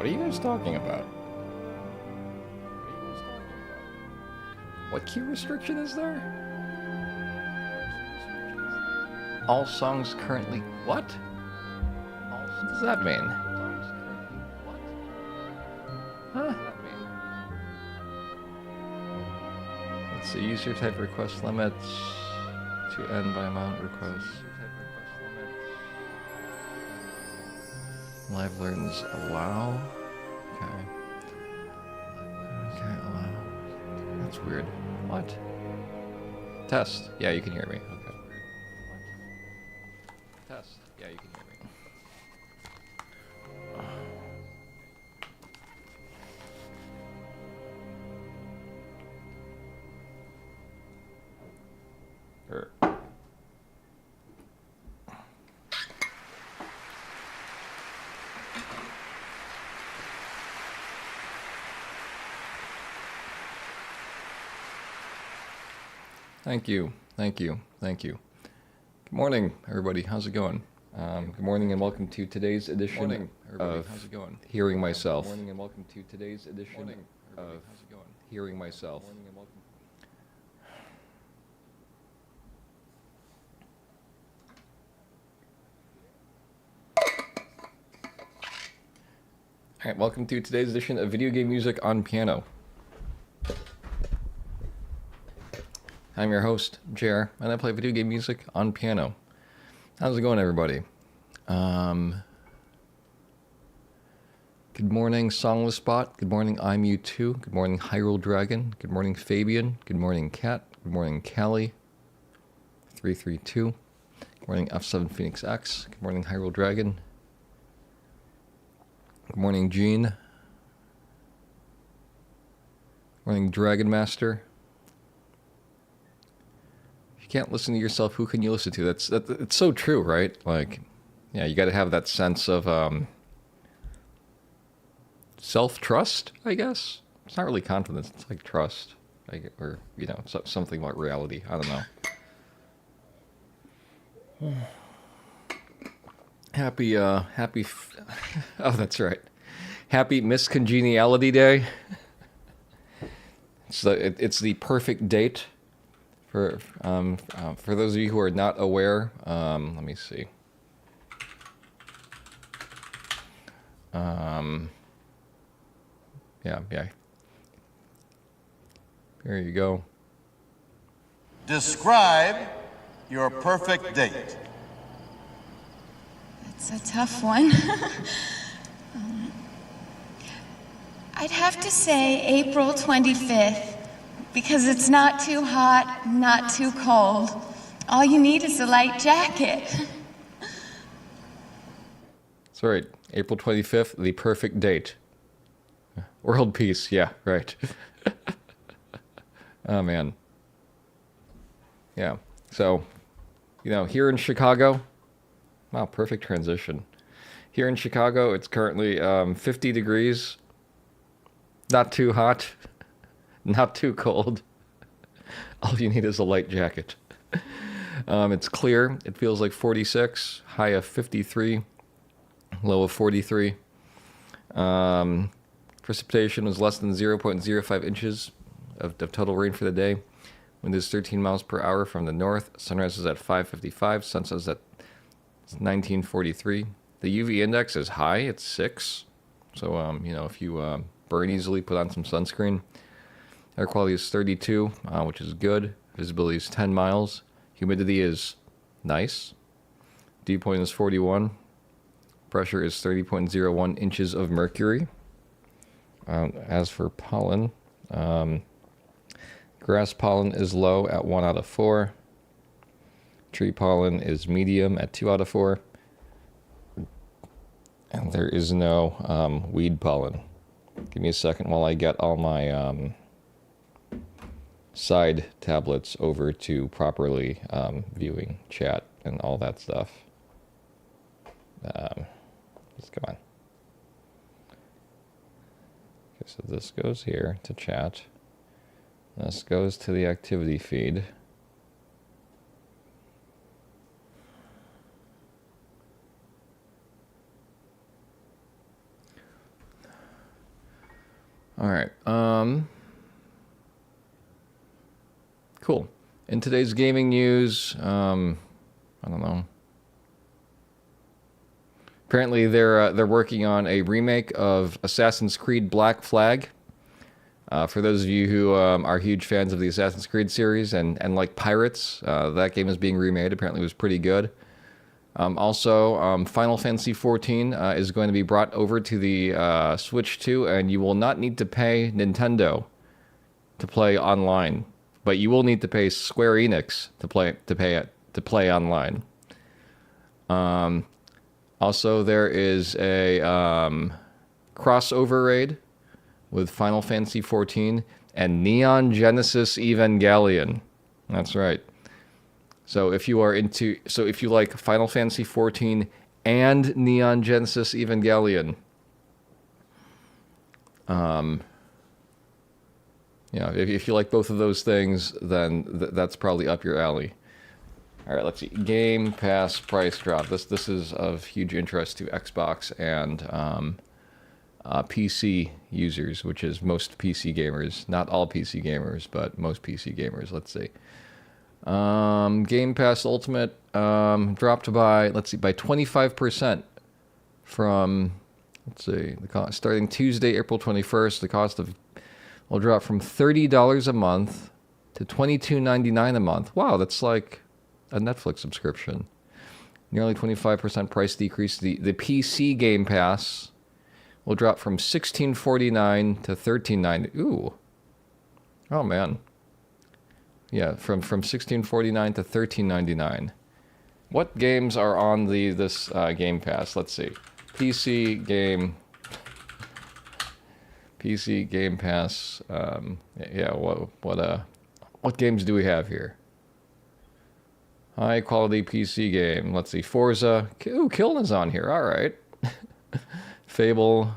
What are you guys talking about? What key restriction is there? All songs currently... What? What does that mean? Huh? Let's see, user type request limits to end by amount requests. Live learns allow. Okay. Okay, allow. That's weird. What? Test. Yeah, you can hear me. Okay. Test. Yeah, you can hear me. Thank you, thank you, thank you. Good morning, everybody. How's it going? Good morning and welcome to today's edition of Hearing Myself. Good morning and welcome to today's edition of Hearing Myself. All right, welcome to today's edition of Video Game Music on Piano. I'm your host, JR, and I play video game music on piano. How's it going, everybody? Good morning, Songless Bot. Good morning, I'm You Too. Good morning, Hyrule Dragon. Good morning, Fabian. Good morning, Kat. Good morning, Callie. 332. Good morning, F7 Phoenix X. Good morning, Hyrule Dragon. Good morning, Gene. Good morning, Dragon Master. Can't listen to yourself, who can you listen to? It's so true, right? Like, yeah, you got to have that sense of self-trust, I guess. It's not really confidence, it's like trust, or you know, something about reality. I don't know. Happy oh, that's right. Happy Miscongeniality Day. It's the perfect date. For those of you who are not aware, let me see. Yeah. Here you go. Describe your perfect date. That's a tough one. I'd have to say April 25th. Because it's not too hot, not too cold. All you need is a light jacket. That's right. April 25th, the perfect date. World peace, yeah, right. Oh, man. Yeah, so, you know, here in Chicago, wow, perfect transition. Here in Chicago, it's currently 50 degrees. Not too hot. Not too cold. All you need is a light jacket. It's clear. It feels like 46, high of 53, low of 43. Precipitation was less than 0.05 inches of total rain for the day. Wind is 13 miles per hour from the north. Sunrise is at 5:55. Sunset is at 19:43. The UV index is high. It's 6. So, if you burn easily, put on some sunscreen. Air quality is 32, which is good. Visibility is 10 miles. Humidity is nice. Dew point is 41. Pressure is 30.01 inches of mercury. As for pollen, grass pollen is low at 1 out of 4. Tree pollen is medium at 2 out of 4. And there is no weed pollen. Give me a second while I get all my side tablets over to properly viewing chat and all that stuff. Just come on. Okay, so this goes here to chat. This goes to the activity feed. All right. Cool. In today's gaming news, I don't know. Apparently, they're working on a remake of Assassin's Creed Black Flag. For those of you who are huge fans of the Assassin's Creed series and like pirates, that game is being remade. Apparently, it was pretty good. Also, Final Fantasy XIV is going to be brought over to the Switch 2, and you will not need to pay Nintendo to play online, but you will need to pay Square Enix to play online. Also, there is a crossover raid with Final Fantasy XIV and Neon Genesis Evangelion. That's right. So if you like Final Fantasy XIV and Neon Genesis Evangelion, if you like both of those things, then that's probably up your alley. All right, let's see. Game Pass price drop. This is of huge interest to Xbox and PC users, which is most PC gamers. Not all PC gamers, but most PC gamers. Let's see. Game Pass Ultimate dropped by 25% from, the cost starting Tuesday, April 21st. The cost will drop from $30 a month to $22.99 a month. Wow, that's like a Netflix subscription. Nearly 25% price decrease. The PC Game Pass will drop from $16.49 to $13.99. Ooh. Oh man. Yeah, from $16.49 to $13.99. What games are on this Game Pass? Let's see. PC Game Pass. What games do we have here? High quality PC game. Let's see. Forza. Ooh, Kilna's on here. All right. Fable.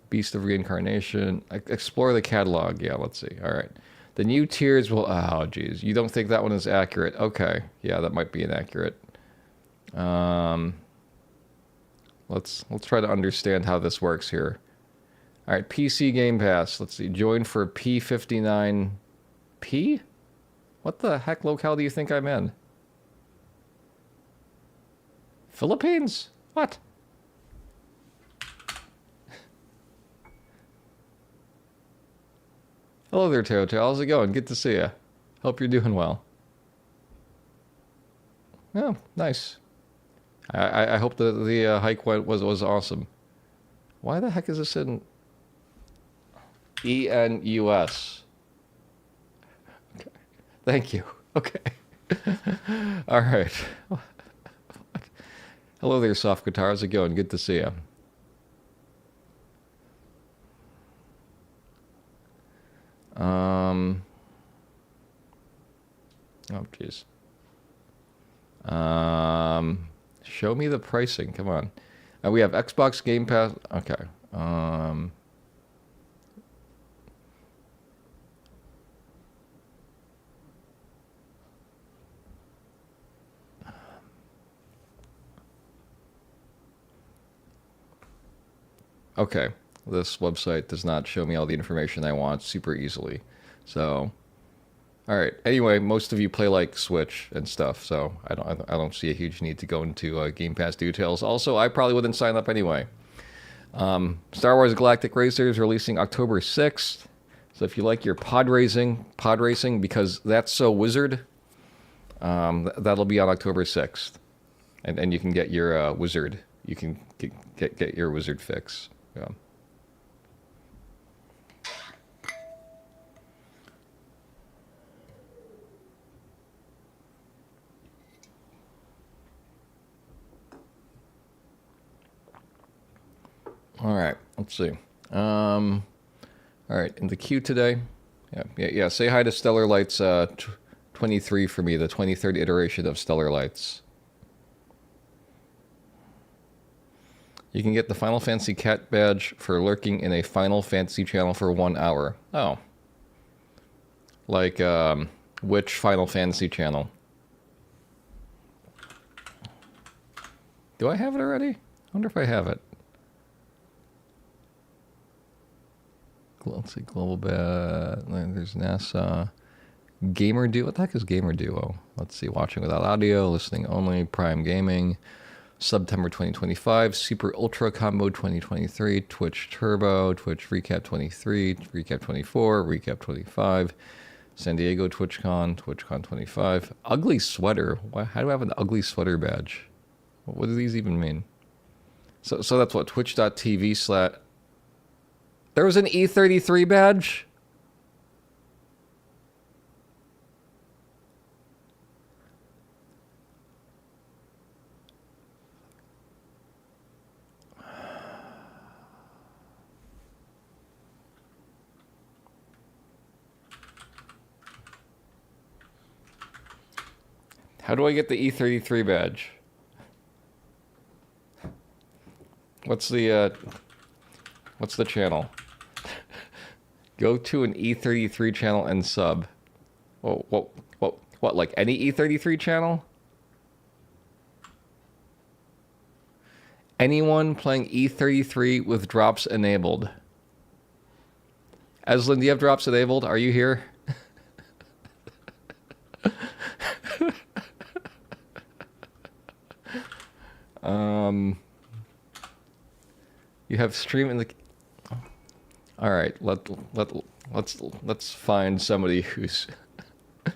Beast of Reincarnation. Explore the catalog. Yeah, let's see. All right. The new tiers will... Oh, geez. You don't think that one is accurate? Okay. Yeah, that might be inaccurate. Let's try to understand how this works here. All right, PC Game Pass. Let's see. Join for P59P? What the heck locale do you think I'm in? Philippines? What? Hello there, Toto. How's it going? Good to see you. Hope you're doing well. Oh, nice. I hope that the hike was awesome. Why the heck is this in ENUS? Okay. Thank you. Okay. All right. Hello there, Soft Guitar. How's it going? Good to see you. Oh, jeez. Show me the pricing. Come on. We have Xbox Game Pass. Okay. Okay. This website does not show me all the information I want super easily. So, all right. Anyway, most of you play like Switch and stuff, so I don't see a huge need to go into Game Pass details. Also, I probably wouldn't sign up anyway. Star Wars Galactic Racer is releasing October 6th. So if you like your pod racing, because that's so wizard, that'll be on October 6th. And you can get your wizard. You can get your wizard fix. Yeah. All right, let's see. All right, in the queue today, yeah. Say hi to Stellar Lights 23 for me, the 23rd iteration of Stellar Lights. You can get the Final Fantasy Cat badge for lurking in a Final Fantasy channel for 1 hour. Oh. Like, which Final Fantasy channel? Do I have it already? I wonder if I have it. Let's see, Global Bat. There's NASA. Gamer Duo. What the heck is Gamer Duo? Let's see. Watching without audio, listening only. Prime Gaming. September 2025. Super Ultra Combo 2023. Twitch Turbo. Twitch Recap 23. Recap 24. Recap 25. San Diego TwitchCon. TwitchCon 25. Ugly Sweater. How do I have an ugly sweater badge? What do these even mean? So that's what? Twitch.tv/. There was an E33 badge? How do I get the E33 badge? What's the channel? Go to an E33 channel and sub. What, like any E33 channel? Anyone playing E33 with drops enabled? Eslin, do you have drops enabled? Are you here? You have stream in the... All right, let's find somebody who's... All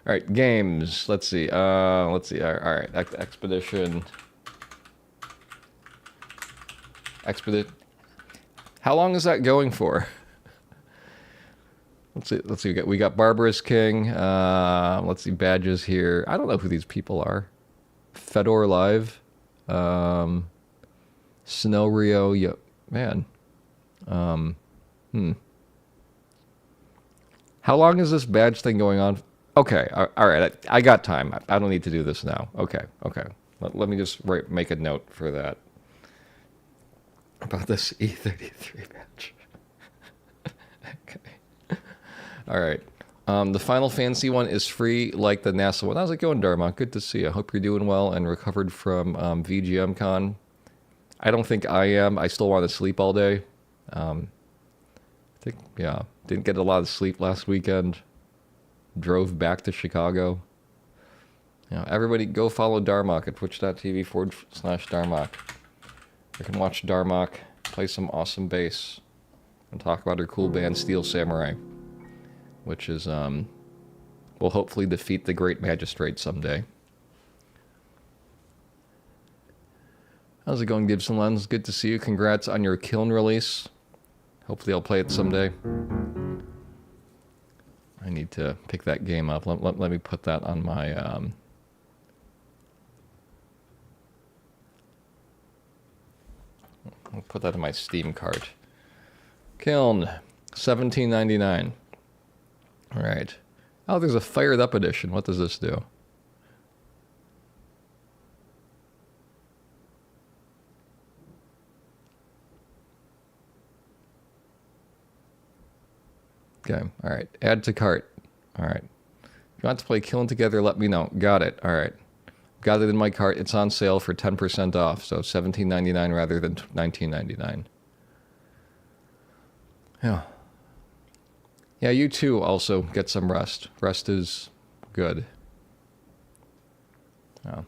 right, games. Let's see. All right, Expedition. How long is that going for? Let's see. We got Barbarous King. Let's see, badges here. I don't know who these people are. Fedor Live. Snow Rio. Yep, man. How long is this badge thing going on? Okay, all right. I got time. I don't need to do this now. Okay. Let me just make a note for that. About this E33 badge. Okay. All right. The Final Fantasy one is free, like the NASA one. How's it going, Dharma? Good to see you. I hope you're doing well and recovered from VGM Con. I don't think I am. I still want to sleep all day. Didn't get a lot of sleep last weekend. Drove back to Chicago. Everybody go follow Darmok at twitch.tv/Darmok. You can watch Darmok play some awesome bass and talk about her cool band Steel Samurai, which is, will hopefully defeat the Great Magistrate someday. How's it going, Gibson Lens? Good to see you. Congrats on your Kiln release. Hopefully I'll play it someday. I need to pick that game up. Let me put that on my... I'll put that in my Steam cart. Kiln, $17.99. All right. Oh, there's a fired up edition. What does this do? Okay, all right. Add to cart. All right. If you want to play Killing Together, let me know. Got it. All right. Got it in my cart. It's on sale for 10% off, so $17.99 rather than $19.99. Yeah. Yeah, you too also get some rest. Rest is good. Yeah.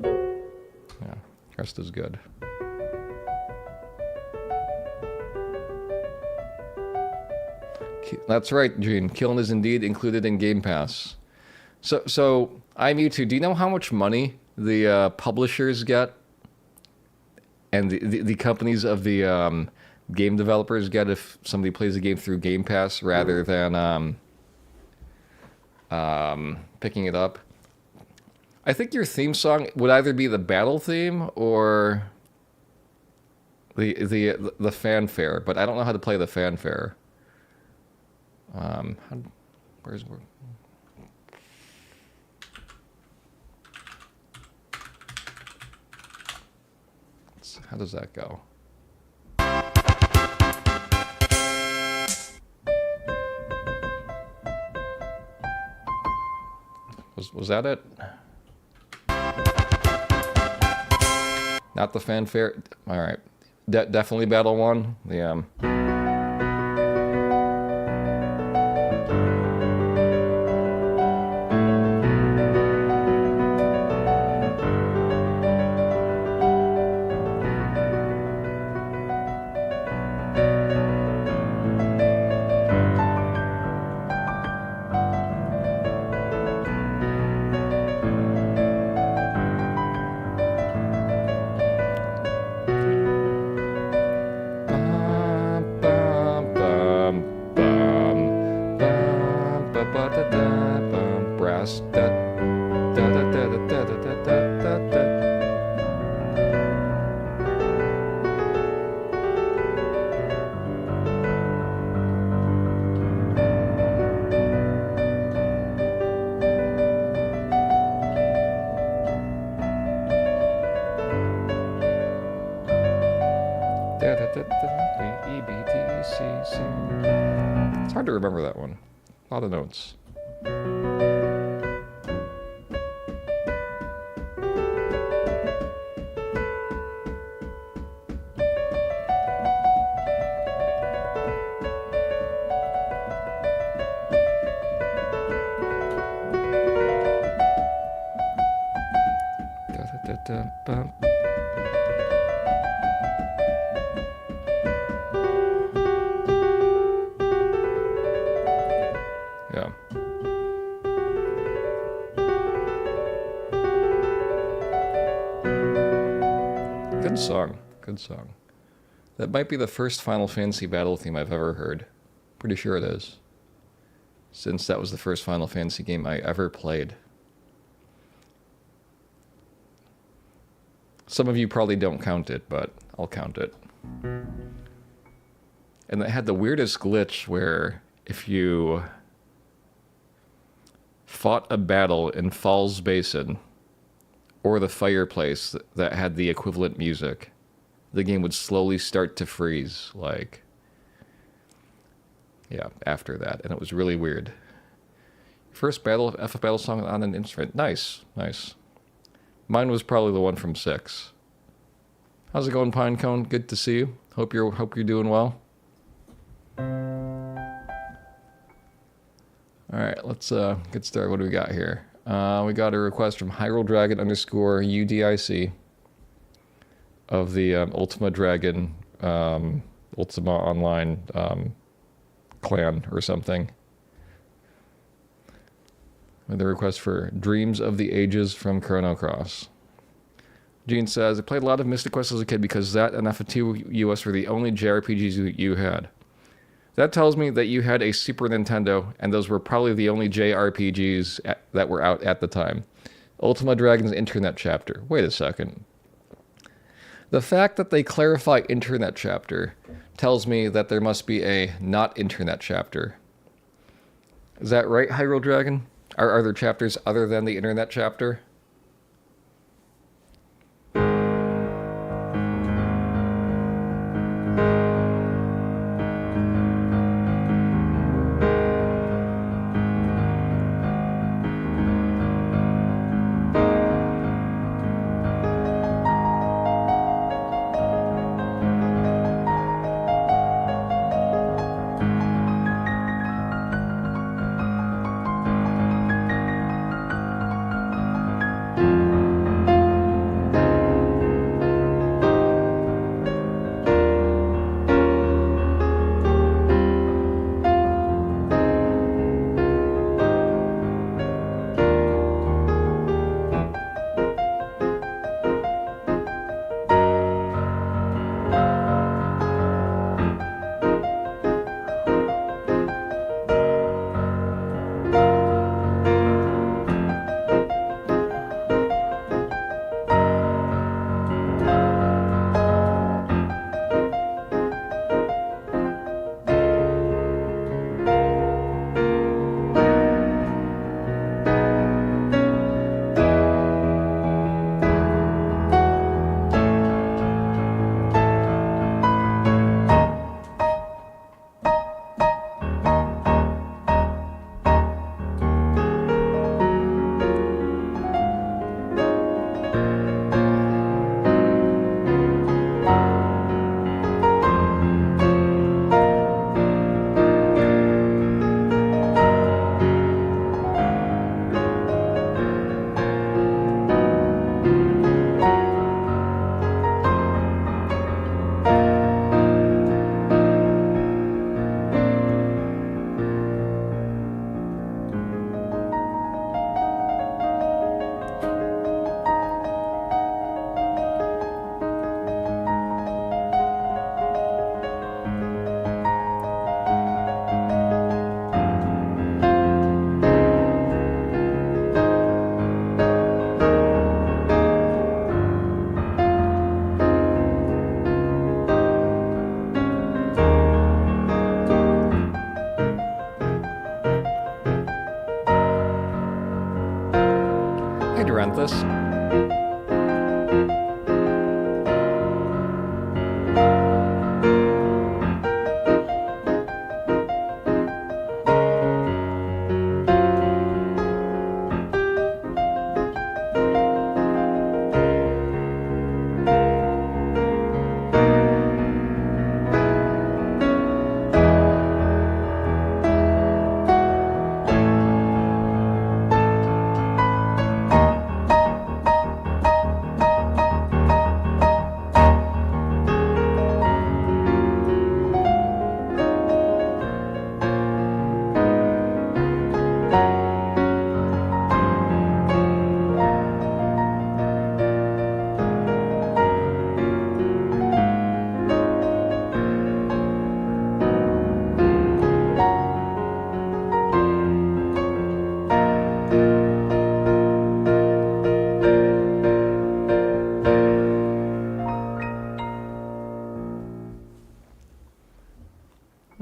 Yeah, rest is good. That's right, Gene. Kiln is indeed included in Game Pass. So I'm Mewtwo. Do you know how much money the publishers get, and the companies of the game developers get if somebody plays a game through Game Pass rather than picking it up? I think your theme song would either be the battle theme or the fanfare, but I don't know how to play the fanfare. Where's how does that go? Was that it? Not the fanfare. All right, definitely Battle 1. Yeah. Brass. It's hard to remember that one. A lot of notes. Yeah. Good song. Good song. That might be the first Final Fantasy battle theme I've ever heard. Pretty sure it is. Since that was the first Final Fantasy game I ever played. Some of you probably don't count it, but I'll count it. And it had the weirdest glitch where if you fought a battle in Falls Basin or the fireplace that had the equivalent music, the game would slowly start to freeze, like, yeah, after that. And it was really weird. First FF battle song on an instrument. Nice, nice. Mine was probably the one from 6. How's it going, Pinecone? Good to see you. Hope you're doing well. All right, let's get started. What do we got here? We got a request from Hyrule Dragon _UDIC of the Ultima Dragon Ultima Online clan or something. With a request for Dreams of the Ages from Chrono Cross. Gene says, I played a lot of Mystic Quest as a kid because that and FF2 US were the only JRPGs you had. That tells me that you had a Super Nintendo, and those were probably the only JRPGs that were out at the time. Ultima Dragon's Internet Chapter. Wait a second. The fact that they clarify Internet Chapter tells me that there must be a not Internet Chapter. Is that right, Hyrule Dragon? Are there chapters other than the Internet Chapter?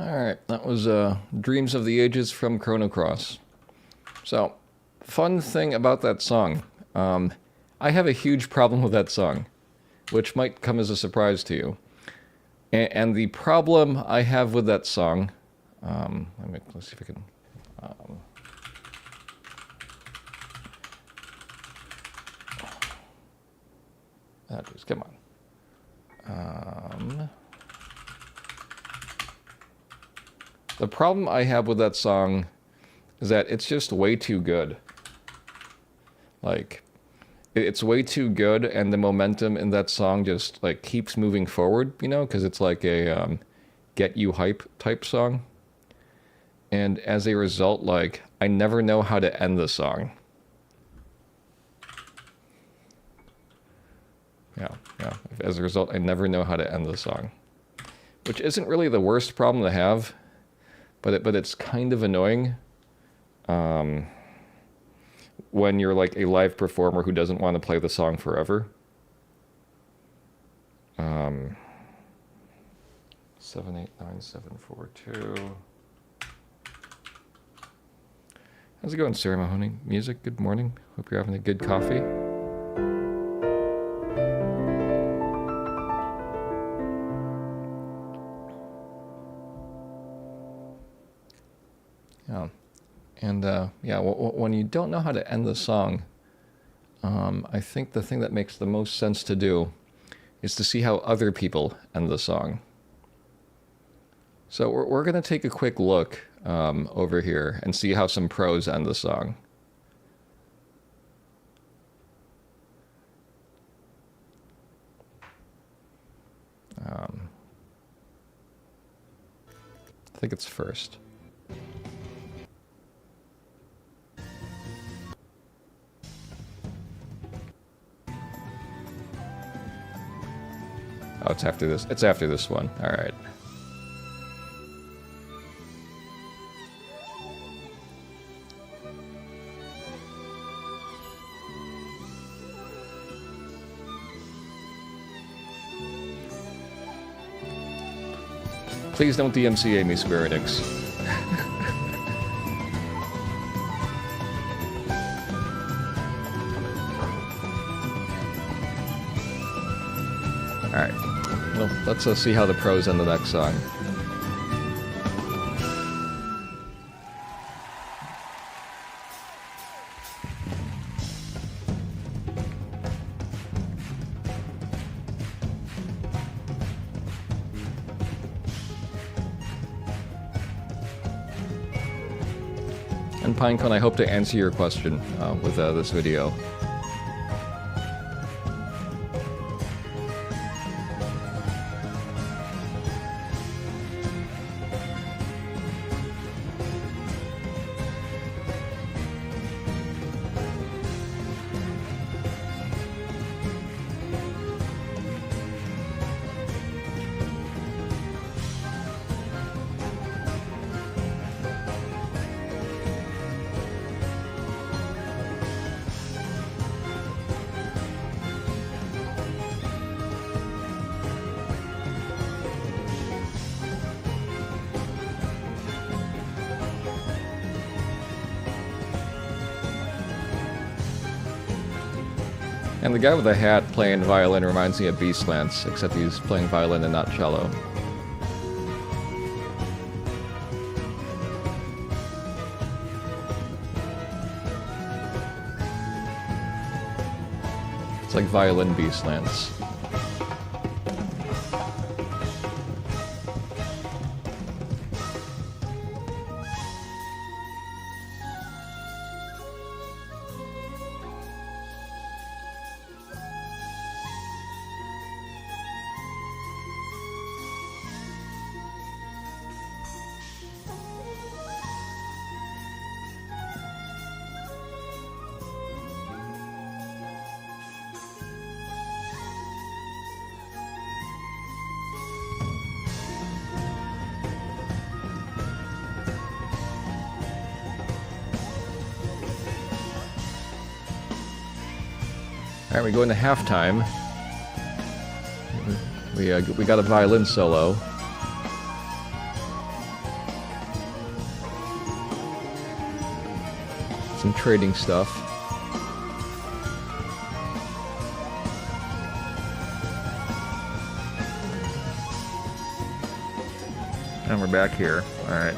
Alright, that was Dreams of the Ages from Chrono Cross. So, fun thing about that song. I have a huge problem with that song, which might come as a surprise to you. And the problem I have with that song... let's see if I can... come on. The problem I have with that song is that it's just way too good. Like, it's way too good, and the momentum in that song just, like, keeps moving forward, you know, because it's like a get you hype type song. And as a result, like, I never know how to end the song. Yeah. As a result, I never know how to end the song. Which isn't really the worst problem to have, but it's kind of annoying when you're like a live performer who doesn't want to play the song forever. 789742. How's it going, Sarah Mahoney? Music, good morning. Hope you're having a good coffee. When you don't know how to end the song, I think the thing that makes the most sense to do is to see how other people end the song. So we're going to take a quick look over here and see how some pros end the song. I think it's first. Oh, it's after this. It's after this one. All right. Please don't DMCA me, Square Enix. All right. Well, let's see how the pros end the next song. And Pinecone, I hope to answer your question with this video. And the guy with the hat playing violin reminds me of Beastlance, except he's playing violin and not cello. It's like violin Beastlance. Alright, we go into halftime. We got a violin solo. Some trading stuff. And we're back here. Alright.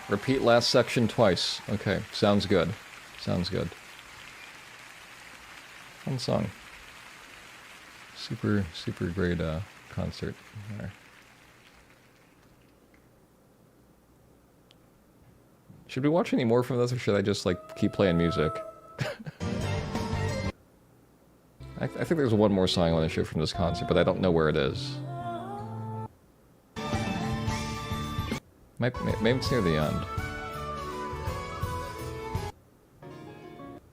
Repeat last section twice. Okay, sounds good. Sounds good. Fun song. Super, super great concert. Right. Should we watch any more from this, or should I just, like, keep playing music? I think there's one more song I want to show from this concert, but I don't know where it is. Maybe it's near the end.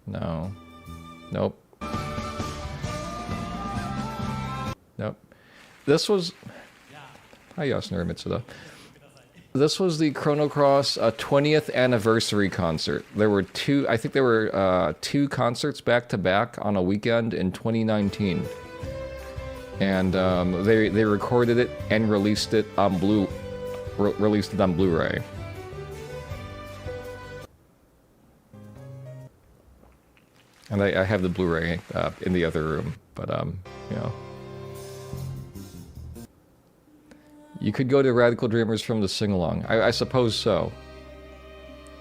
No. Nope. Nope. This was... Hi, Yasner Mitsuda. This was the Chrono Cross 20th anniversary concert. There were two... I think there were two concerts back-to-back on a weekend in 2019. And they recorded it and released it on released it on Blu-ray. And I have the Blu-ray in the other room, but you know. You could go to Radical Dreamers from the sing-along. I suppose so.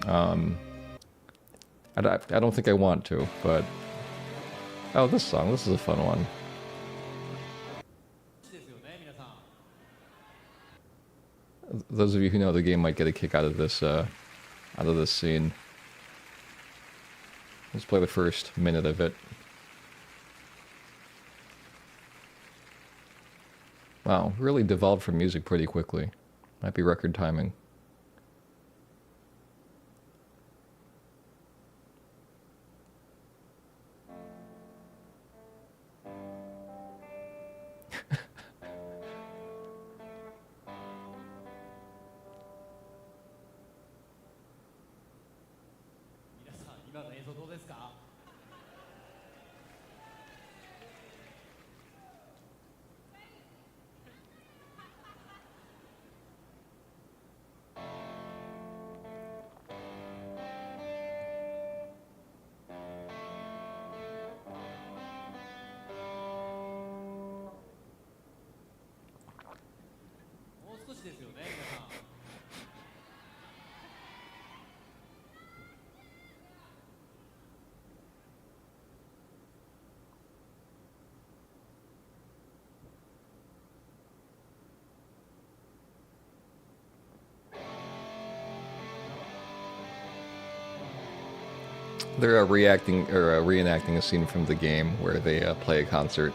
I don't think I want to, but... Oh, this song. This is a fun one. Those of you who know the game might get a kick out of this scene. Let's play the first minute of it. Wow, really devolved from music pretty quickly. Might be record timing. They're reenacting a scene from the game where they play a concert.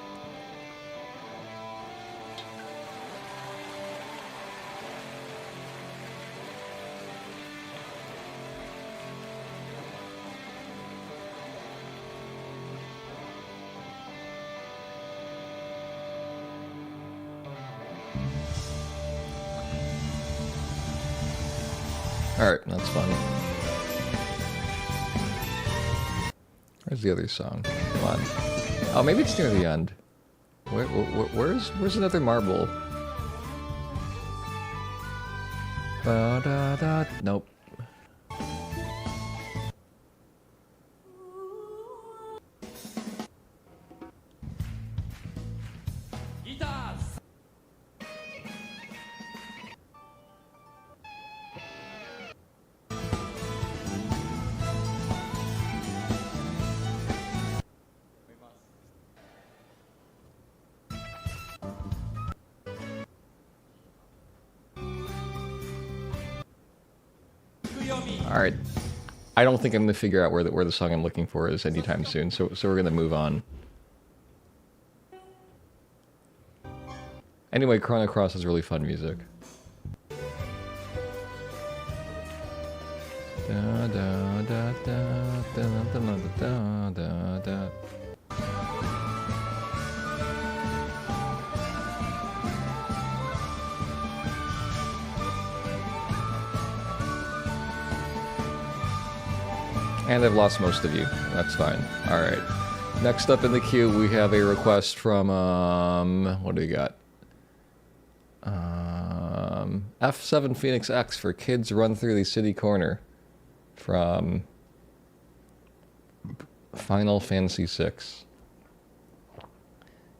Alright, that's fun. Where's the other song? Come on. Oh, maybe it's near the end. Where's another marble? Ba-da-da. Nope. Alright. I don't think I'm going to figure out where the song I'm looking for is anytime soon, so we're going to move on. Anyway, Chrono Cross is really fun music. da, da, da, da, da, da, da. And I've lost most of you. That's fine. All right. Next up in the queue, we have a request from what do we got? F7 Phoenix X for Kids Run Through the City Corner from Final Fantasy VI.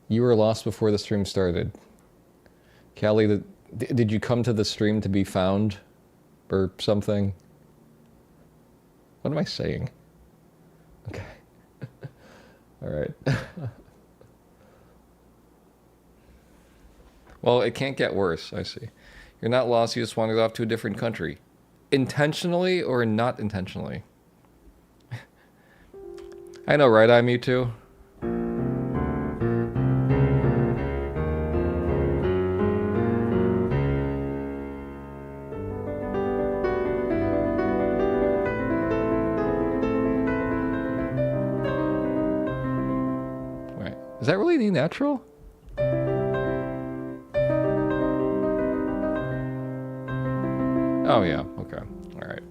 You were lost before the stream started. Callie, did you come to the stream to be found or something? What am I saying? Okay. All right. Well, it can't get worse, I see. You're not lost, you just wandered off to a different country. Intentionally or not intentionally? I know, right? I'm you too. Wait, is that really the natural? Oh yeah, okay. All right.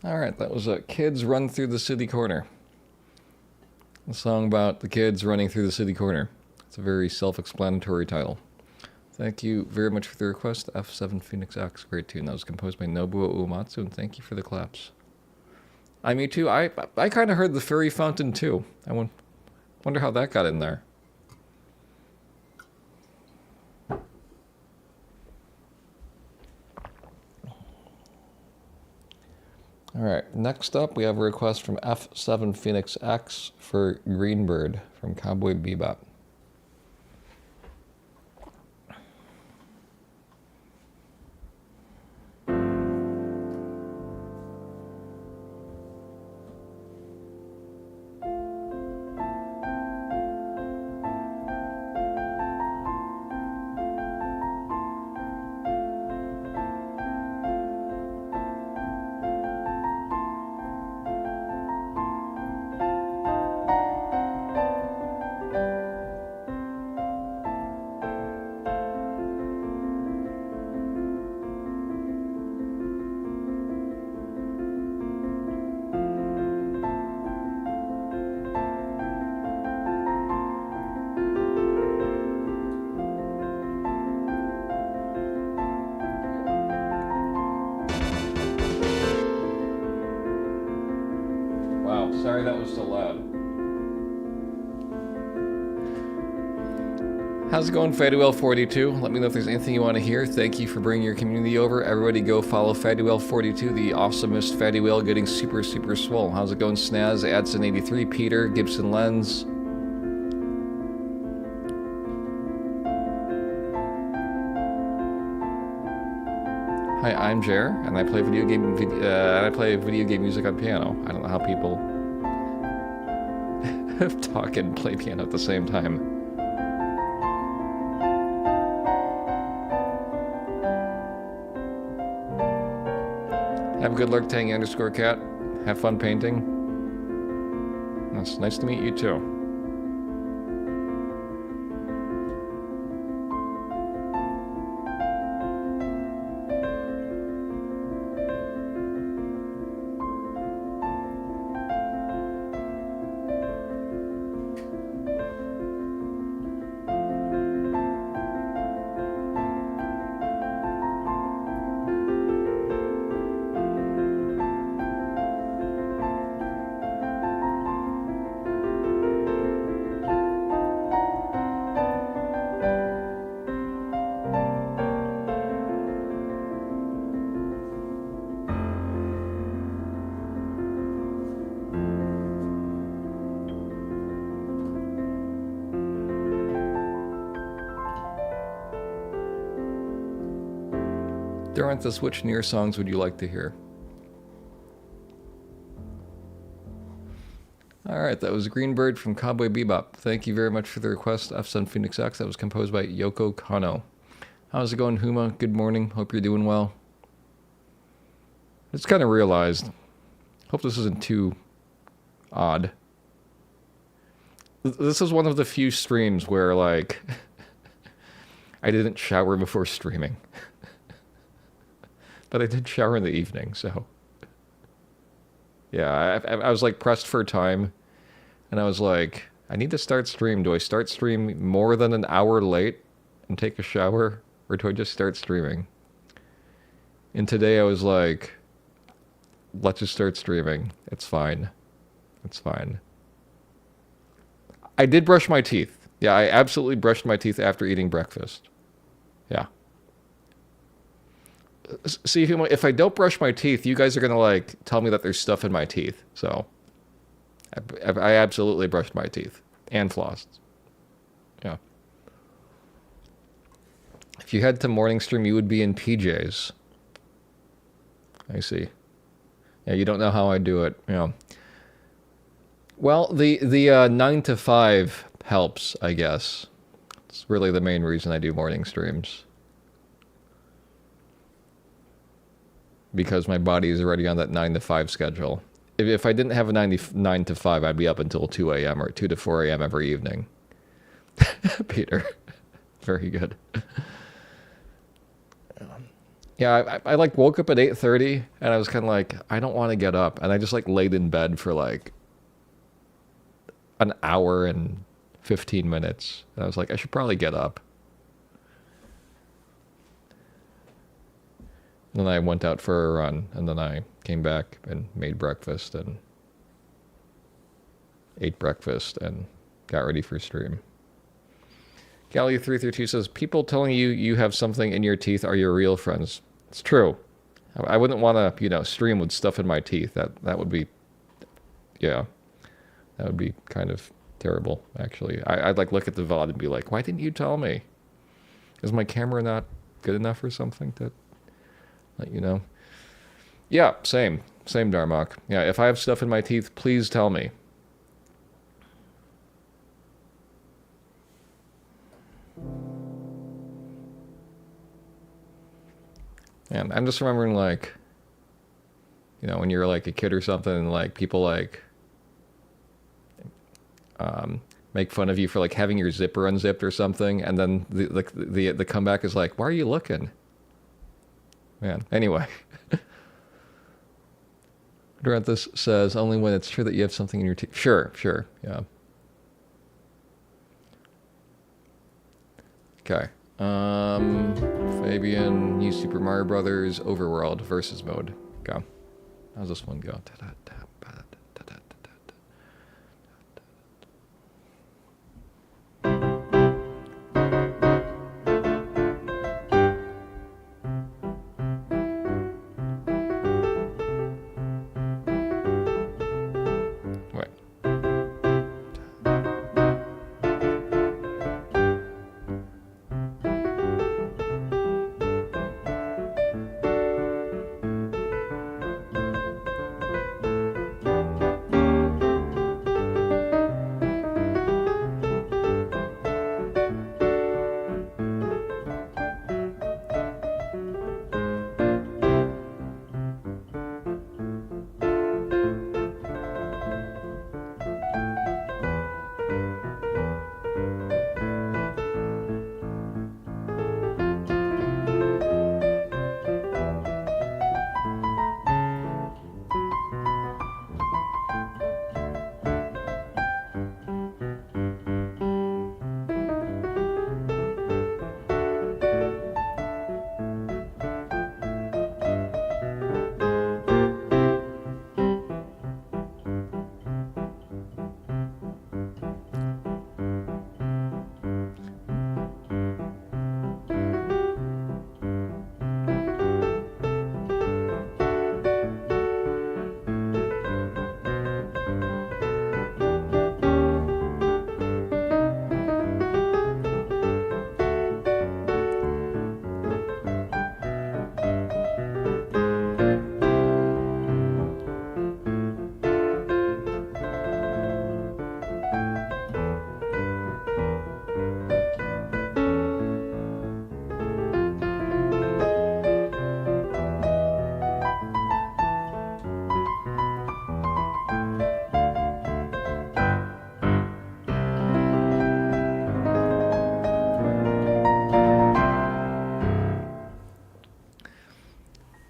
All right, that was Kids Run Through the City Corner. A song about the kids running through the city corner. It's a very self-explanatory title. Thank you very much for the request, F7 Phoenix X. Great tune. That was composed by Nobuo Uematsu, and thank you for the claps. Me too. I kind of heard the Fairy Fountain too. I wonder how that got in there. All right, next up we have a request from F7 Phoenix X for Greenbird from Cowboy Bebop. Wow, sorry that was so loud. How's it going, FattyWell42? Let me know if there's anything you want to hear. Thank you for bringing your community over. Everybody go follow FattyWell42, the awesomest Fatty Whale getting super, super swole. How's it going, Snaz, Adson83, Peter, Gibson Lens? Hi, I'm Jer, and I play video game music on piano. I don't know how people talk and play piano at the same time. Have a good luck, Tangy_cat. Have fun painting. It's nice to meet you too. Doranthus, which Nier songs would you like to hear? Alright, that was Greenbird from Cowboy Bebop. Thank you very much for the request, F-Sun Phoenix X. That was composed by Yoko Kano. How's it going, Huma? Good morning. Hope you're doing well. I just kind of realized, hope this isn't too odd. This is one of the few streams where, like, I didn't shower before streaming. But I did shower in the evening, so... Yeah, I was, like, pressed for time, and I was like, I need to start stream. Do I start stream more than an hour late and take a shower, or do I just start streaming? And today I was like, let's just start streaming. It's fine. It's fine. I did brush my teeth. Yeah, I absolutely brushed my teeth after eating breakfast. Yeah. See, if I don't brush my teeth, you guys are gonna, like, tell me that there's stuff in my teeth. So, I absolutely brushed my teeth. And flossed. Yeah. If you head to morning stream, you would be in PJs. I see. Yeah, you don't know how I do it. Yeah. Well, the 9 to 5 helps, I guess. It's really the main reason I do morning streams. Because my body is already on that 9 to 5 schedule. If I didn't have a 9 to 5, I'd be up until 2 a.m. or 2 to 4 a.m. every evening. Peter. Very good. Yeah, I like woke up at 8:30 and I was kind of like, I don't want to get up. And I just like laid in bed for like an hour and 15 minutes. And I was like, I should probably get up. And then I went out for a run, and then I came back and made breakfast and ate breakfast and got ready for stream. Galley332 says, people telling you you have something in your teeth are your real friends. It's true. I wouldn't want to, stream with stuff in my teeth. That would be, yeah, that would be kind of terrible, actually. I'd like look at the VOD and be like, why didn't you tell me? Is my camera not good enough or something to let you know? Yeah, same, Darmok. Yeah, if I have stuff in my teeth, please tell me. And I'm just remembering, like, when you're like a kid or something, and like people like make fun of you for like having your zipper unzipped or something, and then the comeback is like, why are you looking? Man, anyway. Duranthus says, only when it's true that you have something in your teeth. Sure, yeah. Okay. Fabian, new Super Mario Brothers Overworld versus mode. Go. How's this one go? Wait.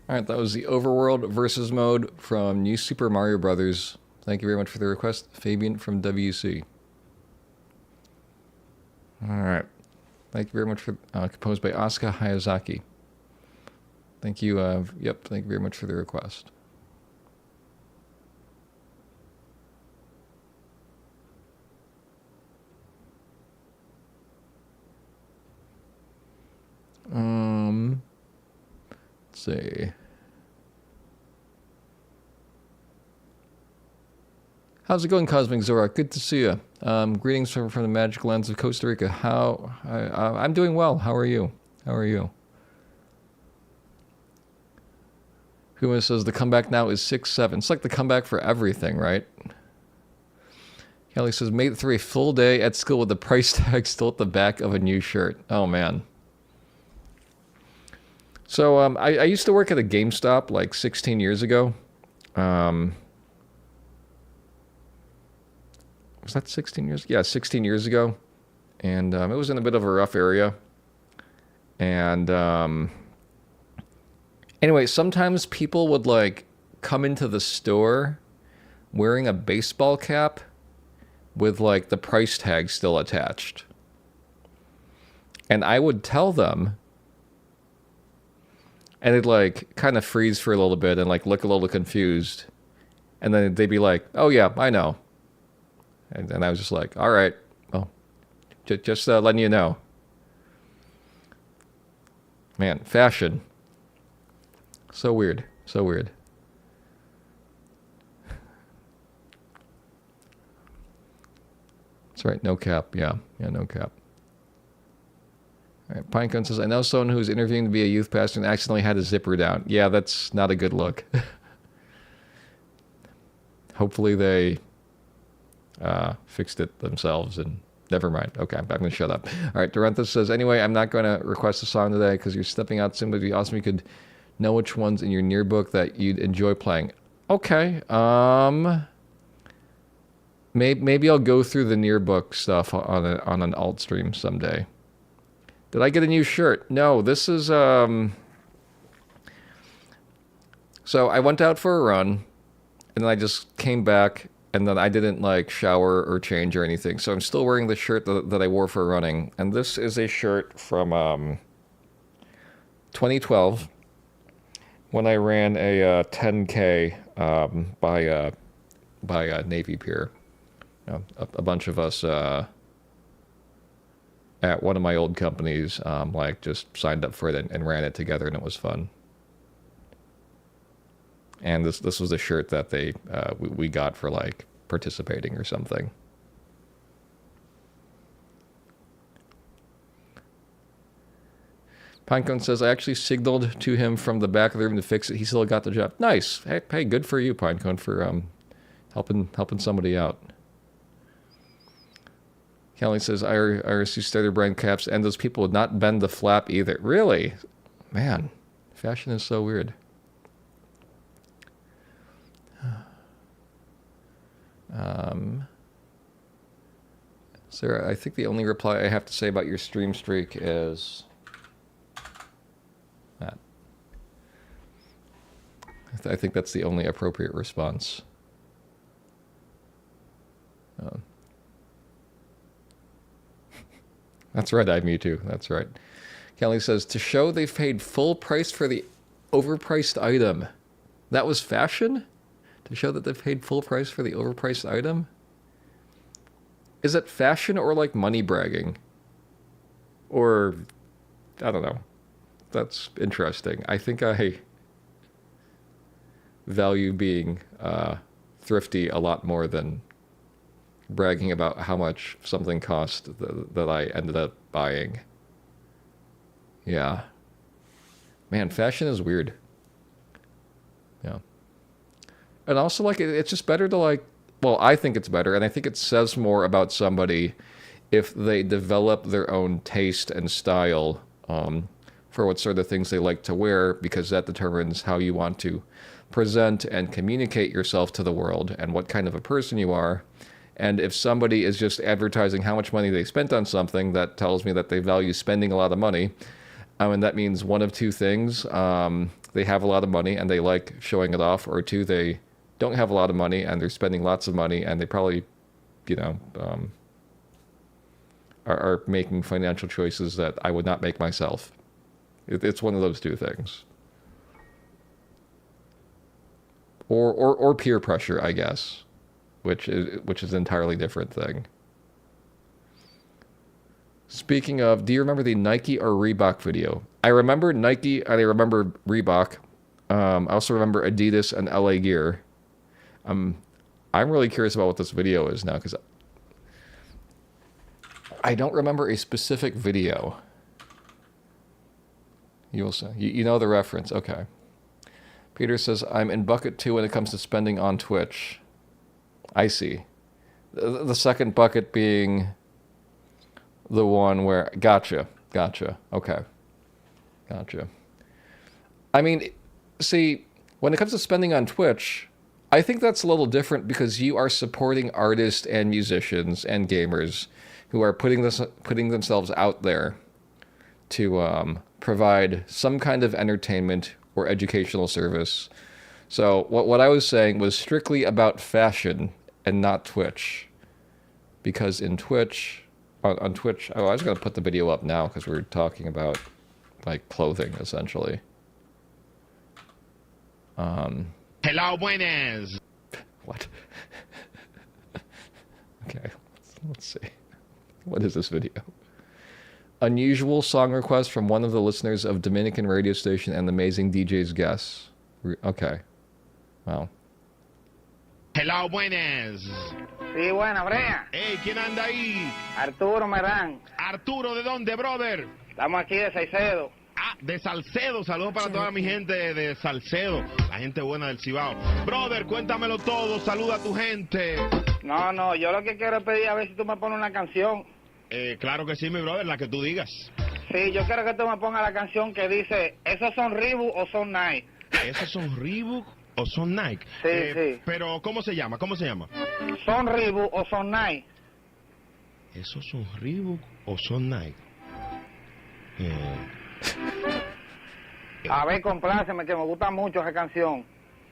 Alright, that was the Overworld versus mode from New Super Mario Brothers. Thank you very much for the request, Fabian from WC. Alright. Thank you very much for composed by Asuka Hayazaki. Thank you, thank you very much for the request. Let's see. How's it going, Cosmic Zorak? Good to see you. Greetings from the magic lands of Costa Rica. I'm doing well. How are you? Kuma says the comeback now is 6-7. It's like the comeback for everything, right? Kelly says, made it through a full day at school with the price tag still at the back of a new shirt. Oh, man. So, I used to work at a GameStop like 16 years ago. Was that 16 years? Yeah, 16 years ago. And it was in a bit of a rough area. And Anyway, sometimes people would like come into the store wearing a baseball cap with like the price tag still attached. And I would tell them, and they'd like kind of freeze for a little bit and like look a little confused. And then they'd be like, "Oh yeah, I know." And I was just like, "All right, well, just letting you know." Man, fashion. So weird. So weird. That's right, no cap. Yeah, no cap. All right, Pinecone says, I know someone who's interviewing to be a youth pastor and accidentally had his zipper down. Yeah, that's not a good look. Hopefully they fixed it themselves and never mind. Okay, I'm going to shut up. All right, Dorenthus says, anyway, I'm not going to request a song today because you're stepping out soon, but it'd be awesome if you could know which ones in your near book that you'd enjoy playing. Okay, maybe I'll go through the near book stuff on an alt stream someday. Did I get a new shirt? No, this is, so I went out for a run, and then I just came back, and then I didn't, like, shower or change or anything. So I'm still wearing the shirt that I wore for running. And this is a shirt from 2012, when I ran a 10K by Navy Pier. A bunch of us at one of my old companies, like just signed up for it and ran it together, and it was fun. And this was a shirt that we got for like participating or something. Pinecone says, I actually signaled to him from the back of the room to fix it. He still got the job. Nice. Hey, good for you, Pinecone, for helping somebody out. Kelly says, IRC starter brand caps, and those people would not bend the flap either. Really? Man, fashion is so weird. Sarah, I think the only reply I have to say about your stream streak is that. I think that's the only appropriate response. That's right, I me too. That's right. Kelly says, to show they've paid full price for the overpriced item. That was fashion? To show that they've paid full price for the overpriced item? Is it fashion or like money bragging? Or, I don't know. That's interesting. I think I value being thrifty a lot more than bragging about how much something cost that I ended up buying. Yeah. Man, fashion is weird. Yeah. And also, like, it's just better to, like, well, I think it's better, and I think it says more about somebody if they develop their own taste and style for what sort of things they like to wear, because that determines how you want to present and communicate yourself to the world and what kind of a person you are. And if somebody is just advertising how much money they spent on something, that tells me that they value spending a lot of money. And that means one of two things. They have a lot of money and they like showing it off, or two, they don't have a lot of money and they're spending lots of money and they probably, are making financial choices that I would not make myself. It's one of those two things. Or peer pressure, I guess. Which is an entirely different thing. Speaking of, do you remember the Nike or Reebok video? I remember Nike and I remember Reebok. I also remember Adidas and LA Gear. I'm really curious about what this video is now, because I don't remember a specific video. You will say. You know the reference. Okay. Peter says, I'm in bucket 2 when it comes to spending on Twitch. I see. The second bucket being the one where... Gotcha. Okay. Gotcha. I mean, see, when it comes to spending on Twitch, I think that's a little different because you are supporting artists and musicians and gamers who are putting themselves out there to provide some kind of entertainment or educational service. So what I was saying was strictly about fashion and not Twitch. Because in Twitch, on Twitch, I was going to put the video up now because we're talking about like clothing essentially. Hello, buenas. What? Okay, let's see. What is this video? Unusual song request from one of the listeners of Dominican radio station and the amazing DJ's guests. Okay. Wow. Hello, buenas. Sí, buena, Brea. Hey, ¿quién anda ahí? Arturo Merán. Arturo, ¿de dónde, brother? Estamos aquí de Saicedo. Ah, de Salcedo. Saludos para toda mi gente de Salcedo. La gente buena del Cibao. Brother, cuéntamelo todo. Saluda a tu gente. No, yo lo que quiero es pedir a ver si tú me pones una canción. Claro que sí, mi brother, la que tú digas. Sí, yo quiero que tú me pongas la canción que dice, ¿esos son Reebok o son Nike? ¿Esos son Reebok o son Nike? Sí. Pero, ¿cómo se llama? ¿Cómo se llama? ¿Son Reebok o son Nike? ¿Esos son Reebok o son Nike? A ver, compláceme, que me gusta mucho esa canción.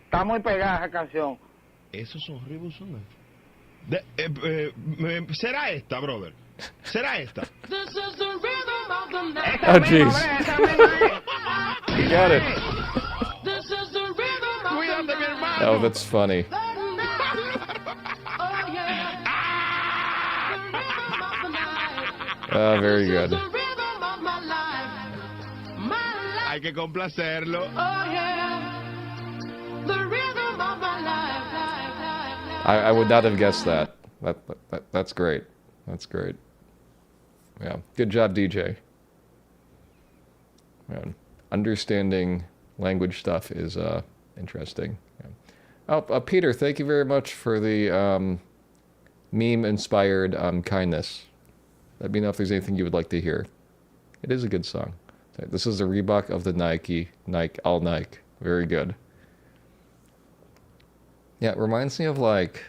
Está muy pegada esa canción. ¿Esos son Reebok o son Nike? ¿Será esta, brother? ¿Será esta? Esa Oh, misma, jeez. Brea, esa misma es. You got it. Cuídate, mi hermano. Oh, that's funny. Very good. Hay que complacerlo. I would not have guessed that. That's great. That's great. Yeah. Good job, DJ. Man, understanding language stuff is interesting. Yeah. Oh, Peter, thank you very much for the meme-inspired kindness. Let me know if there's anything you would like to hear. It is a good song. This is the Reebok of the Nike, all Nike. Very good. Yeah, it reminds me of like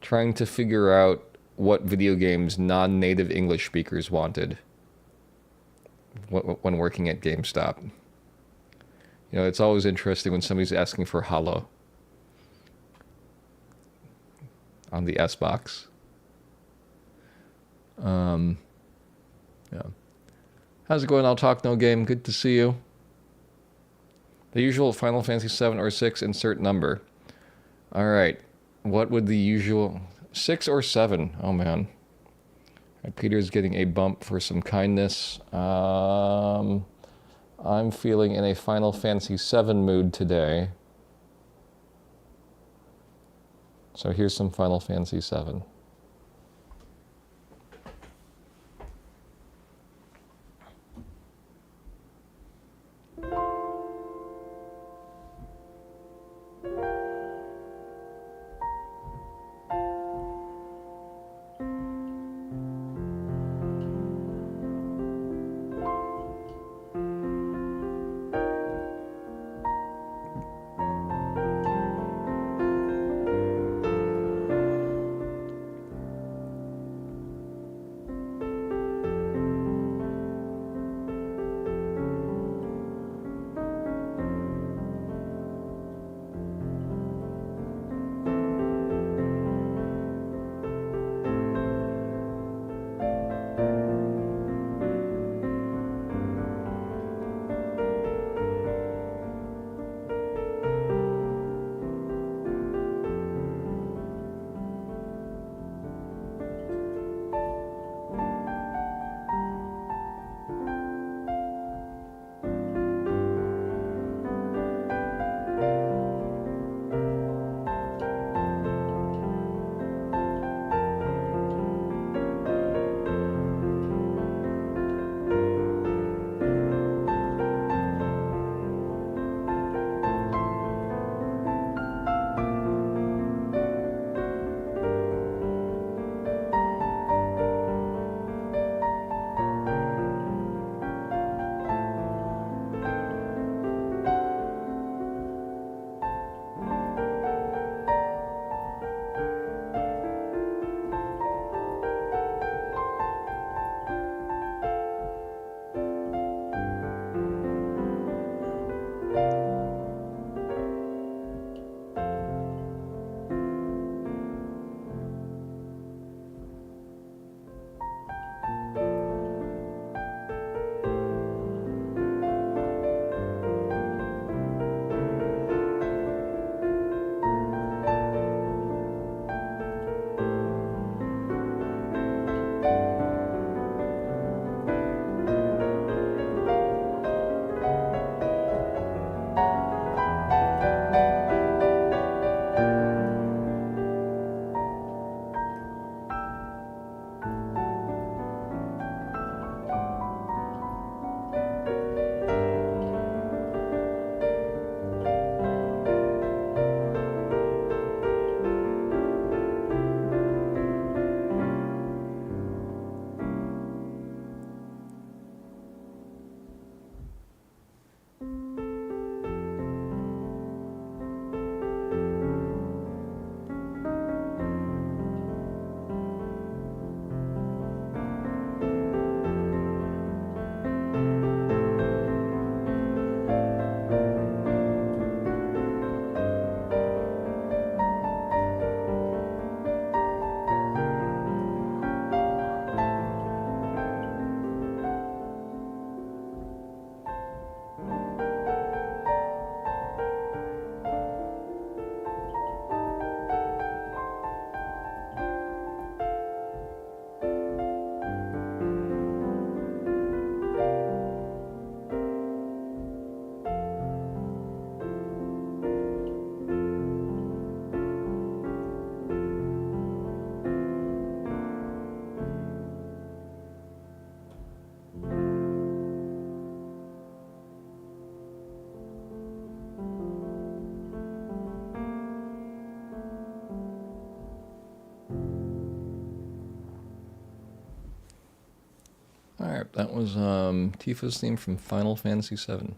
trying to figure out what video games non-native English speakers wanted when working at GameStop. You know, it's always interesting when somebody's asking for Halo on the S-Box. Yeah. How's it going? I'll talk no game. Good to see you. The usual Final Fantasy 7 or 6 insert number. All right. What would the usual 6 or 7? Oh man. Peter's getting a bump for some kindness. I'm feeling in a Final Fantasy 7 mood today. So here's some Final Fantasy 7. that was Tifa's theme from Final Fantasy VII.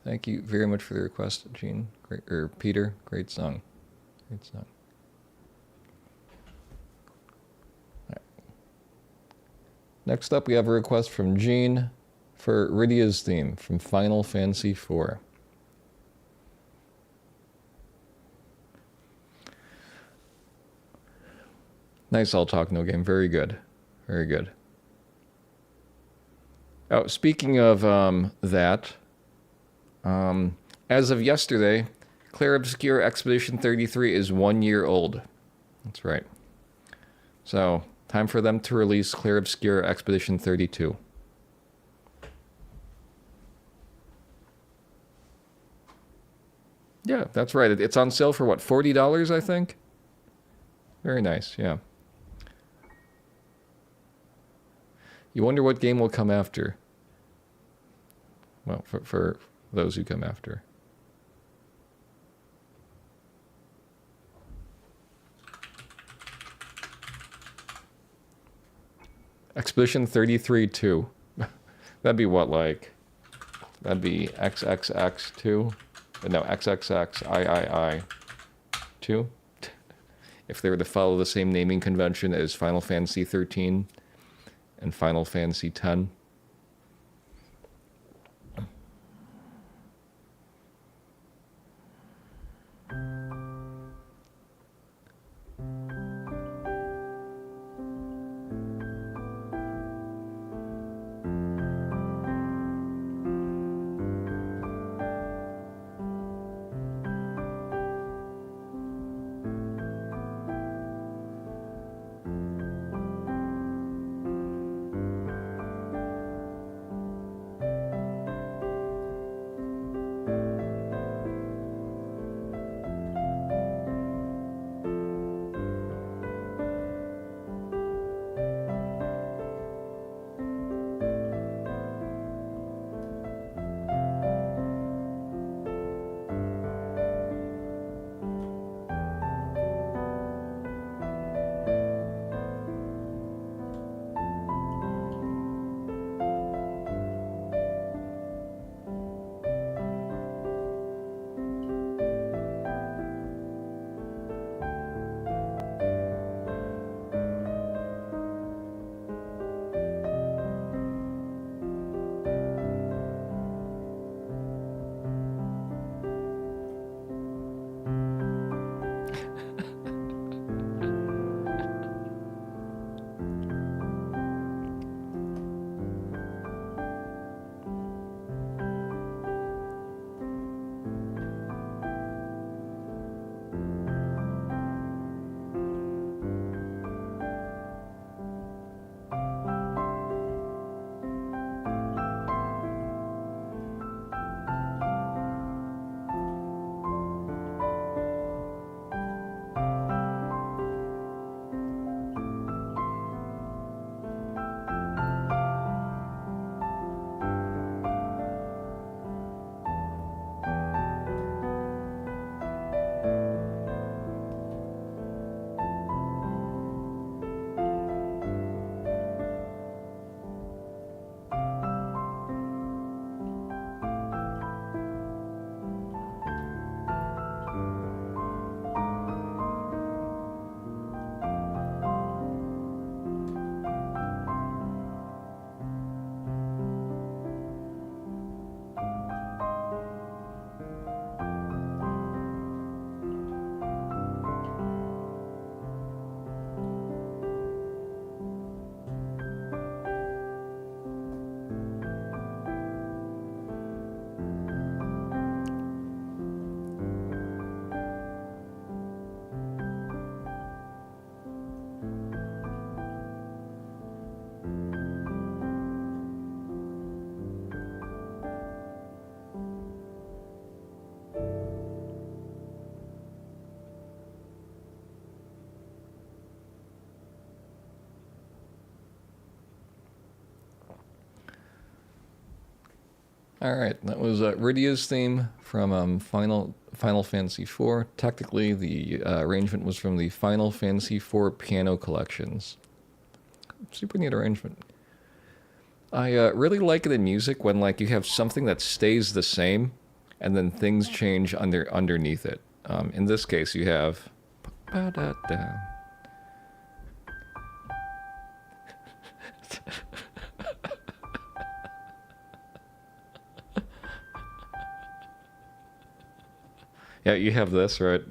Thank you very much for the request, Gene. Great, or Peter. Great song. Great song. All right. Next up, we have a request from Gene for Rydia's theme from Final Fantasy IV. Nice all talk, no game. Very good. Very good. Oh, speaking of that, as of yesterday, Clair Obscur Expedition 33 is 1 year old. That's right. So, time for them to release Clair Obscur Expedition 32. Yeah, that's right. It's on sale for what, $40, I think? Very nice, yeah. You wonder what game will come after. Well, for those who come after. Expedition 33-2. That'd be what, like? That'd be XXX2? No, XXXIII2? If they were to follow the same naming convention as Final Fantasy 13 and Final Fantasy X. All right, that was Rydia's theme from Final Fantasy IV. Technically, the arrangement was from the Final Fantasy IV piano collections. Super neat arrangement. I really like it in music when like you have something that stays the same, and then things change underneath it. In this case, you have. Ba-da-da. Yeah, you have this, right?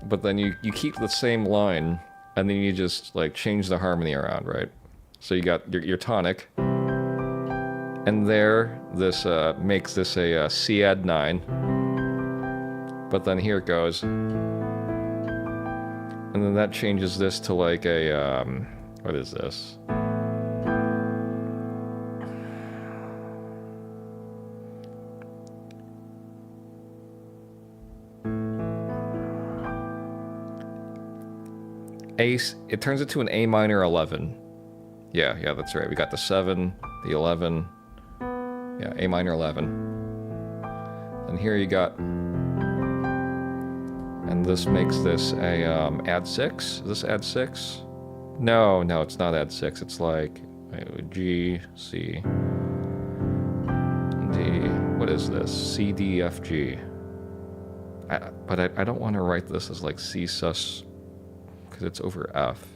But then you keep the same line, and then you just like change the harmony around, right? So you got your tonic, and there this makes this a C add 9. But then here it goes, and then that changes this to like a what is this? It turns it to an A minor 11. Yeah, that's right. We got the 7, the 11. Yeah, A minor 11. And here you got, and this makes this a add 6. Is this add 6? No, it's not add 6. It's like G, C, D. What is this? C, D, F, G. But I don't want to write this as like C sus, because it's over F.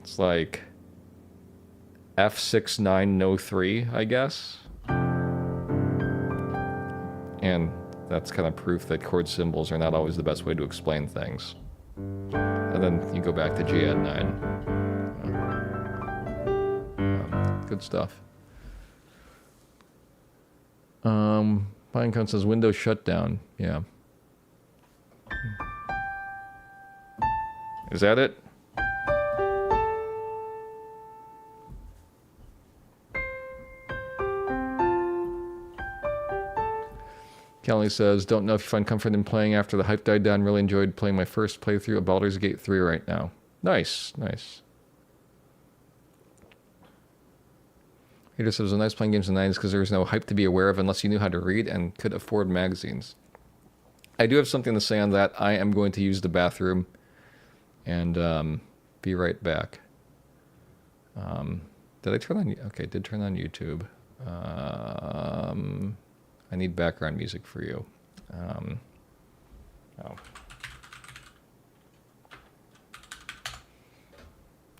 It's like F69 no 3, I guess. And that's kind of proof that chord symbols are not always the best way to explain things. And then you go back to G add 9. Good stuff. Pinecone says Windows shutdown. Yeah. Is that it? Kelly says, don't know if you find comfort in playing after the hype died down. Really enjoyed playing my first playthrough of Baldur's Gate 3 right now. Nice. Peter says, it was nice playing games in the 90s because there was no hype to be aware of unless you knew how to read and could afford magazines. I do have something to say on that. I am going to use the bathroom and be right back. Did I turn on? Okay, did turn on YouTube. I need background music for you.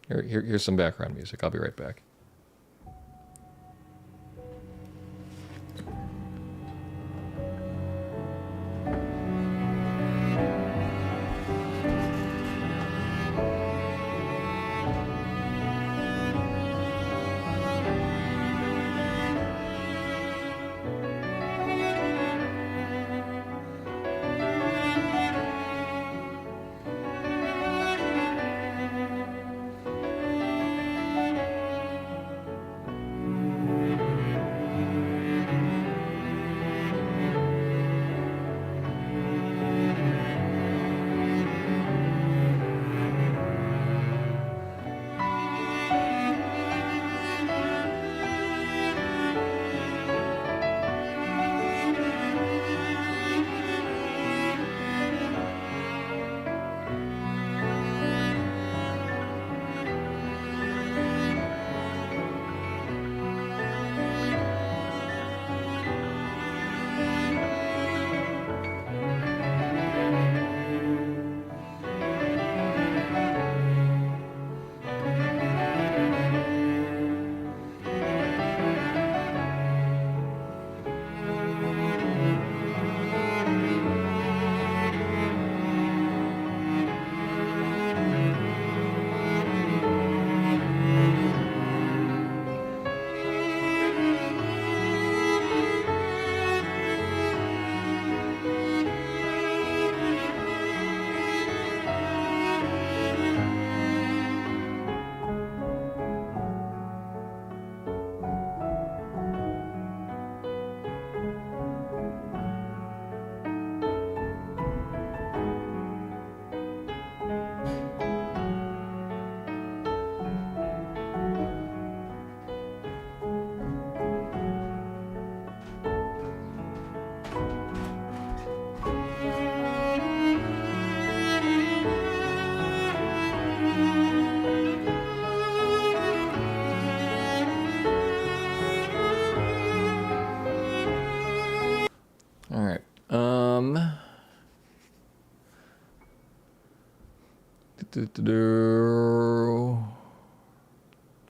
Here's some background music. I'll be right back.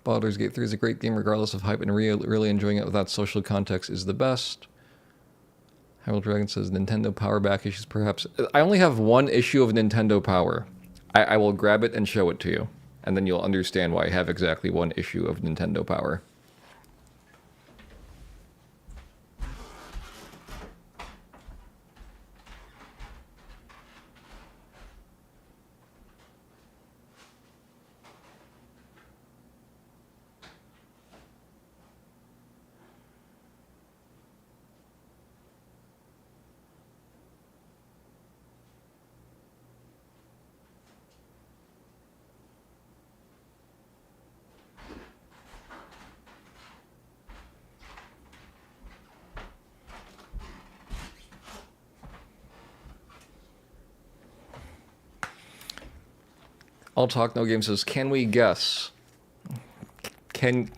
Baldur's Gate 3 is a great game regardless of hype, and really enjoying it without social context is the best. Harold Dragon says Nintendo Power back issues perhaps. I only have one issue of Nintendo Power. I will grab it and show it to you, and then you'll understand why I have exactly one issue of Nintendo Power. All Talk No Game says, can we guess? Can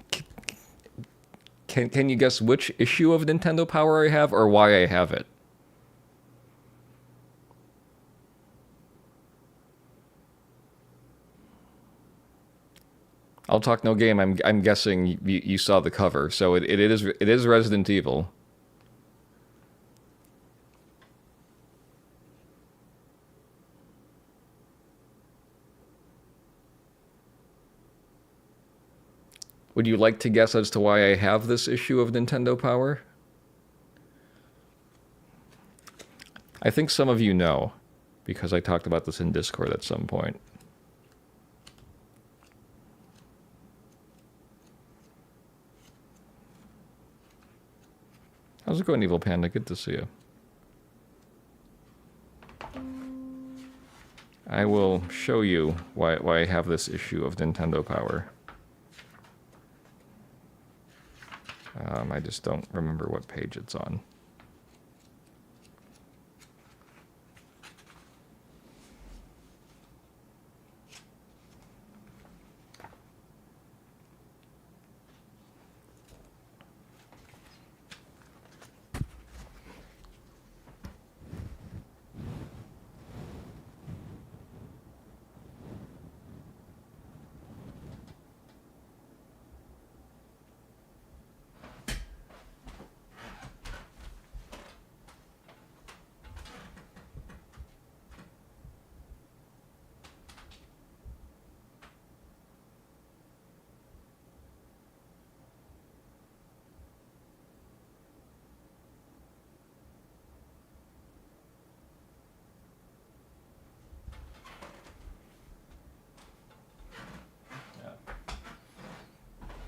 you guess which issue of Nintendo Power I have or why I have it? I'll Talk No Game. I'm guessing you saw the cover, so it is Resident Evil. Would you like to guess as to why I have this issue of Nintendo Power? I think some of you know, because I talked about this in Discord at some point. How's it going, Evil Panda? Good to see you. I will show you why I have this issue of Nintendo Power. I just don't remember what page it's on.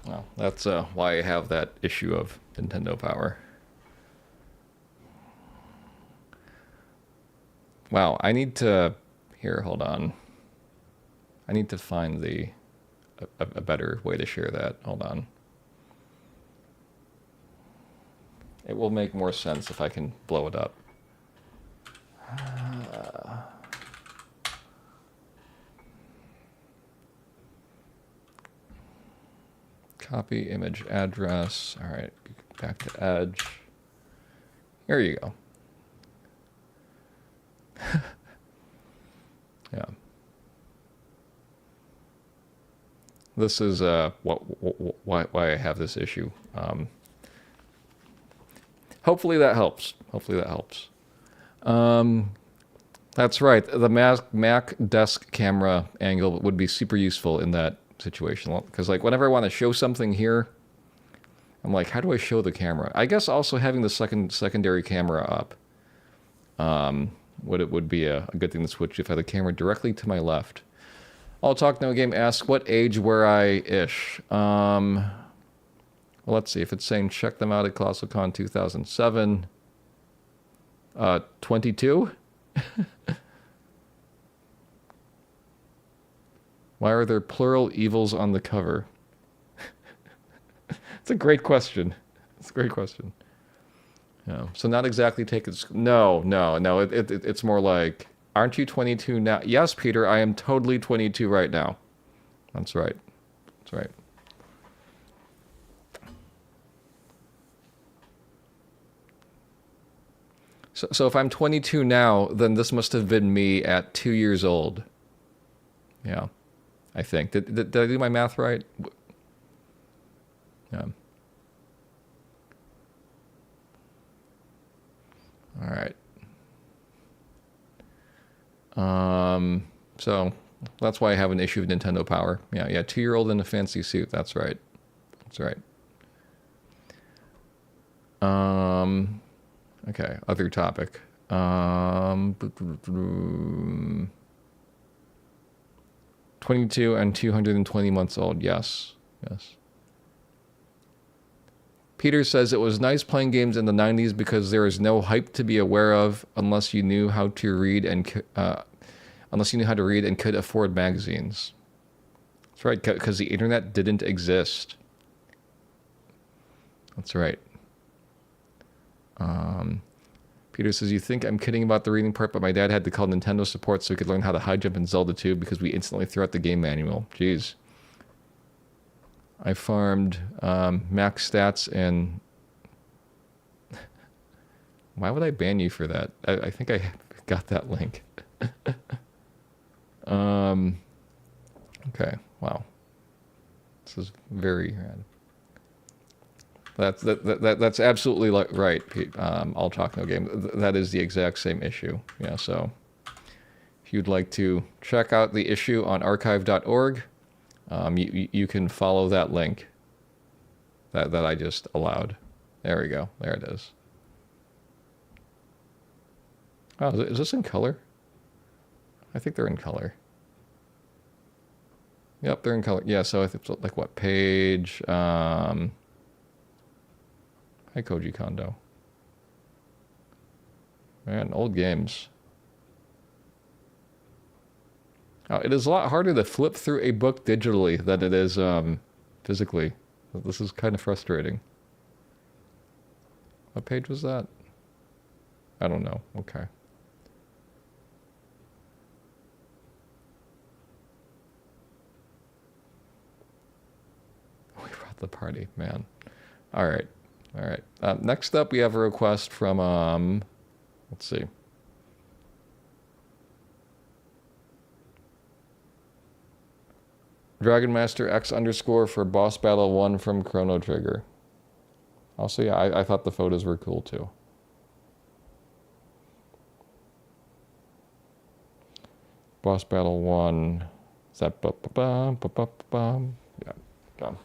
Well, that's why I have that issue of Nintendo Power. Wow, I need to... Here, hold on. I need to find a better way to share that. Hold on. It will make more sense if I can blow it up. Copy image address. All right, back to Edge. Here you go. Yeah. This is why I have this issue. Hopefully that helps. Hopefully that helps. That's right. The Mac desk camera angle would be super useful in that situation, because like whenever I want to show something here, I'm like, how do I show the camera? I guess also having the secondary camera up would be a good thing to switch if I had the camera directly to my left. All Talk No Game asks, what age were I-ish? Well, let's see. If it's saying check them out at ColossalCon 2007. 22? Why are there plural evils on the cover? It's a great question. It's a great question. Yeah. So not exactly take it. No. It's more like, aren't you 22 now? Yes, Peter, I am totally 22 right now. That's right. That's right. So if I'm 22 now, then this must have been me at 2 years old. Yeah, I think. Did I do my math right? Yeah. All right. So that's why I have an issue with Nintendo Power. Yeah, 2-year-old in a fancy suit. That's right. That's right. Okay, other topic. 22 and 220 months old. Yes. Peter says it was nice playing games in the 90s because there is no hype to be aware of unless you knew how to read and could afford magazines. That's right, because the internet didn't exist. That's right. Peter says, you think I'm kidding about the reading part, but my dad had to call Nintendo support so he could learn how to high jump in Zelda 2 because we instantly threw out the game manual. Jeez. I farmed max stats and... Why would I ban you for that? I think I got that link. Okay, wow. This is very rad. That's absolutely right, Pete. I'll talk no game. That is the exact same issue. Yeah, so if you'd like to check out the issue on archive.org, you can follow that link that I just allowed. There we go. There it is. Oh, is this in color? I think they're in color. Yep, they're in color. Yeah, so I think it's like what page? Hi, Koji Kondo. Man, old games. Oh, it is a lot harder to flip through a book digitally than it is physically. This is kind of frustrating. What page was that? I don't know. Okay. We brought the party, man. All right. All right. Next up, we have a request from, let's see. Dragon Master X _ for Boss Battle 1 from Chrono Trigger. Also, yeah, I thought the photos were cool too. Boss Battle 1. Is that yeah, done.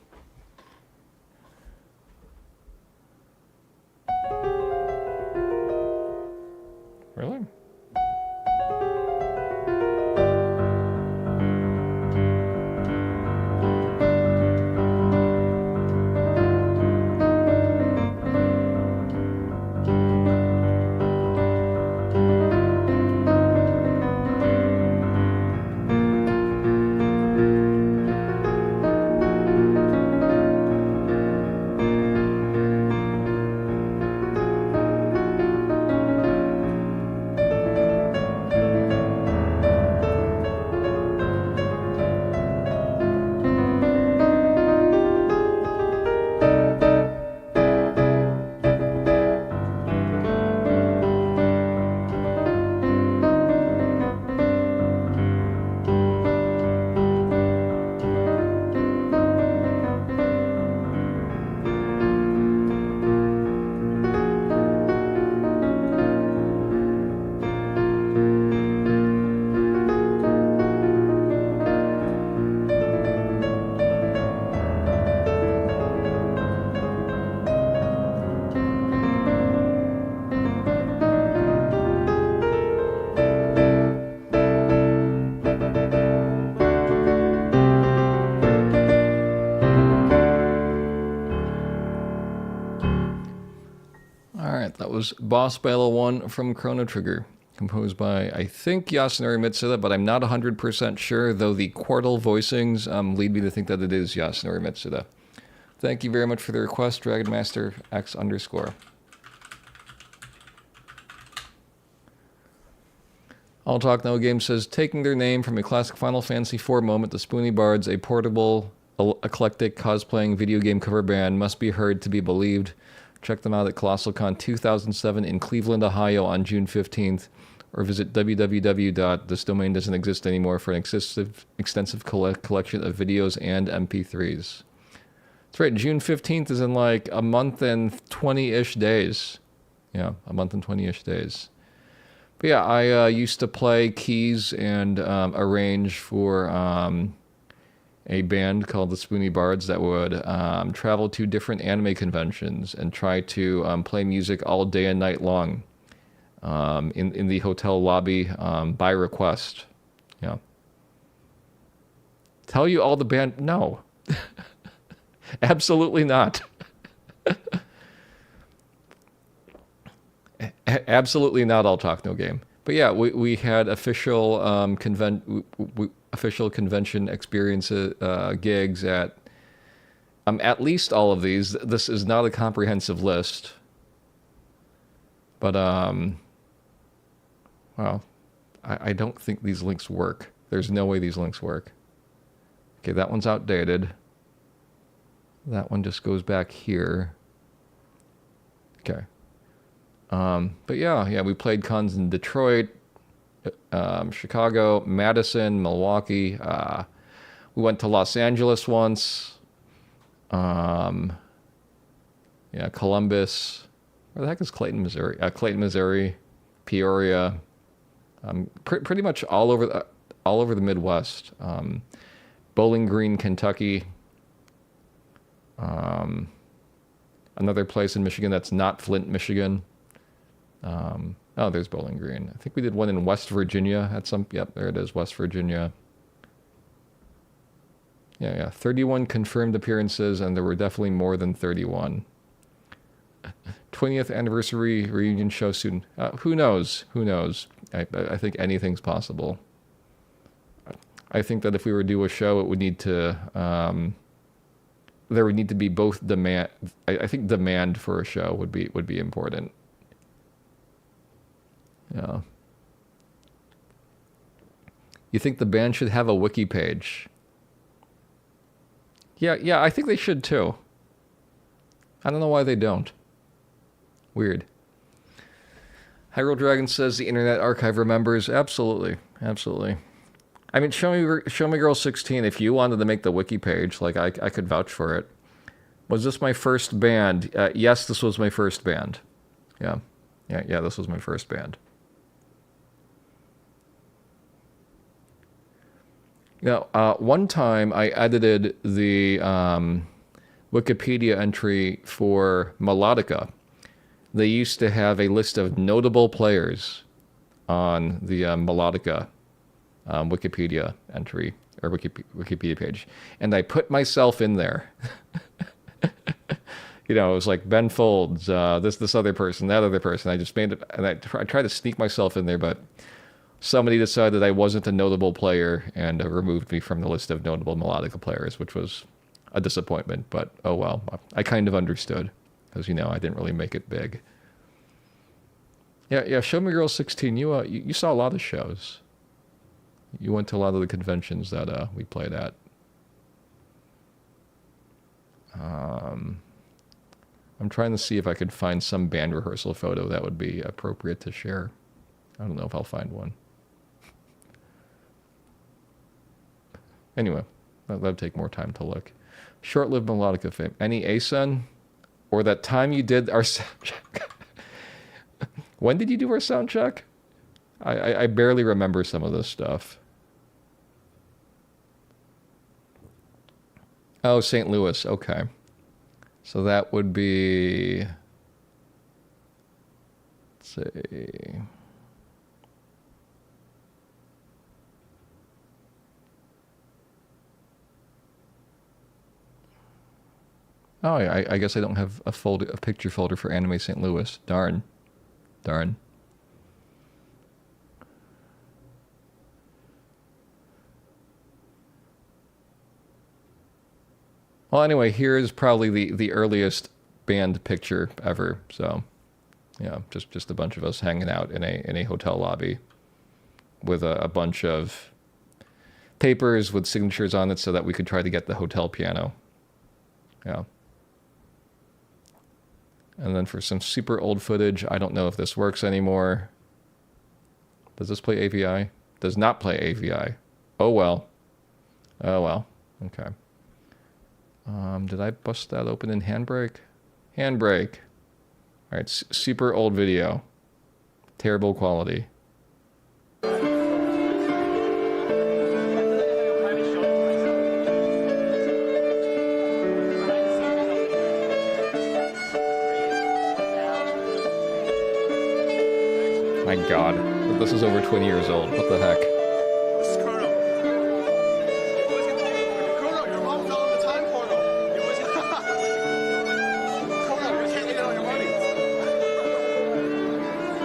Really? Was Boss Battle 1 from Chrono Trigger, composed by, I think, Yasunori Mitsuda, but I'm not 100% sure, though the Quartal voicings lead me to think that it is Yasunori Mitsuda. Thank you very much for the request, Dragon Master X _. All Talk No Game says, taking their name from a classic Final Fantasy IV moment, the Spoonie Bards, a portable, eclectic, cosplaying video game cover band, must be heard to be believed. Check them out at ColossalCon 2007 in Cleveland, Ohio on June 15th. or visit www.thisdomain-doesn't-exist-anymore for an extensive collection of videos and MP3s. That's right, June 15th is in like a month and 20-ish days. Yeah, a month and 20-ish days. But yeah, I used to play keys and arrange for a band called the Spoony Bards that would travel to different anime conventions and try to play music all day and night long in the hotel lobby by request. Yeah. Tell you all the band? No. Absolutely not. Absolutely not. I'll talk no game. But yeah, we had official official convention experience gigs at least all of these. This is not a comprehensive list, but well, I don't think these links work. There's no way these links work. Okay, that one's outdated. That one just goes back here. Okay. But yeah, we played cons in Detroit, Chicago, Madison, Milwaukee. We went to Los Angeles once. Yeah, Columbus. Where the heck is Clayton, Missouri? Clayton, Missouri, Peoria. Pretty much all over the Midwest. Bowling Green, Kentucky. Another place in Michigan that's not Flint, Michigan. Oh, there's Bowling Green. I think we did one in West Virginia at some... Yep, there it is, West Virginia. Yeah. 31 confirmed appearances, and there were definitely more than 31. 20th anniversary reunion show soon. Who knows? I think anything's possible. I think that if we were to do a show, it would need to... there would need to be both demand... I think demand for a show would be important. Yeah. You think the band should have a wiki page? Yeah, I think they should too. I don't know why they don't. Weird. Hyrule Dragon says the Internet Archive remembers. Absolutely. I mean, show me Girl 16 if you wanted to make the wiki page. Like, I could vouch for it. Was this my first band? Yes, this was my first band. Yeah, this was my first band. One time I edited the Wikipedia entry for Melodica. They used to have a list of notable players on the Melodica Wikipedia entry, or Wikipedia page. And I put myself in there. It was like Ben Folds, this other person, that other person. I just made it, and I tried to sneak myself in there, but somebody decided I wasn't a notable player and removed me from the list of notable Melodica players, which was a disappointment. But oh well, I kind of understood, because I didn't really make it big. Yeah. Show Me Girl 16. You saw a lot of shows. You went to a lot of the conventions that we played at. I'm trying to see if I could find some band rehearsal photo that would be appropriate to share. I don't know if I'll find one. Anyway, that'll take more time to look. Short-lived Melodica fame. Any ASUN? Or that time you did our sound check? When did you do our sound check? I barely remember some of this stuff. Oh, St. Louis. Okay. So that would be... Let's see... Oh, I guess I don't have a picture folder for Anime St. Louis. Darn. Well, anyway, here is probably the earliest band picture ever. So, yeah, just a bunch of us hanging out in a hotel lobby with a bunch of papers with signatures on it so that we could try to get the hotel piano. Yeah. And then for some super old footage, I don't know if this works anymore. Does this play AVI? Does not play AVI. Oh well. Oh well. Okay. Did I bust that open in Handbrake? Handbrake. All right, super old video. Terrible quality. My God, this is over 20 years old. What the heck? This is Chrono. Chrono, your mom fell in the time portal. Chrono, you can't get on your money.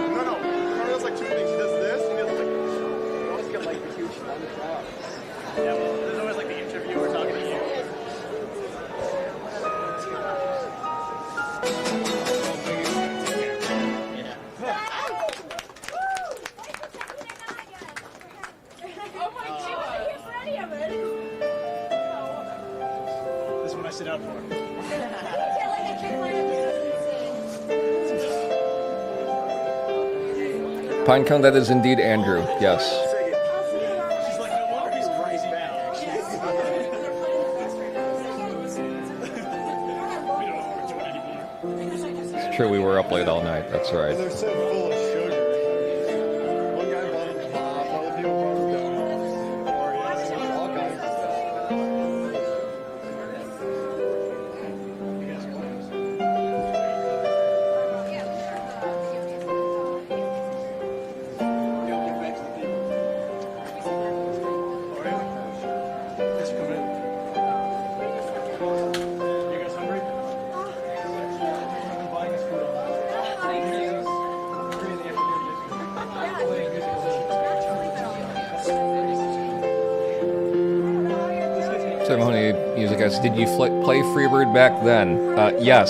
No. Chrono's like two things. He does this, and he does like. You always get like the huge thumbs up. Yeah, well, there's always like the interviewer talking to you. This is what I sit out for. Pinecone, that is indeed Andrew. Yes. She's like, no wonder he's crazy now. We don't know what we're doing anymore. It's true, we were up late all night. That's right. They're so full of sugar. One guy bought him pop, other people bought him donuts, Oreos, all kinds of stuff. You guys are close. You'll get back to the people. Oreo? Thanks for coming in. You guys hungry? I've been buying us food all night. Ceremony music guys, did you play Freebird back then? Yes.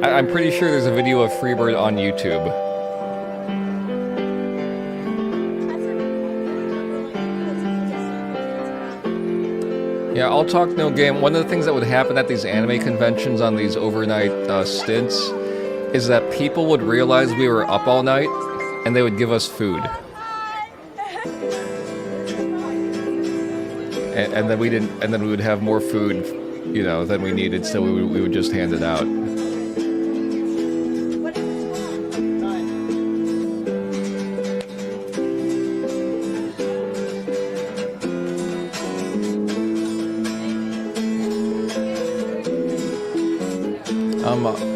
I'm pretty sure there's a video of Freebird on YouTube. Yeah, I'll talk no game. One of the things that would happen at these anime conventions on these overnight stints is that people would realize we were up all night and they would give us food. And then we didn't, and then we would have more food, you know, than we needed, so we would just hand it out.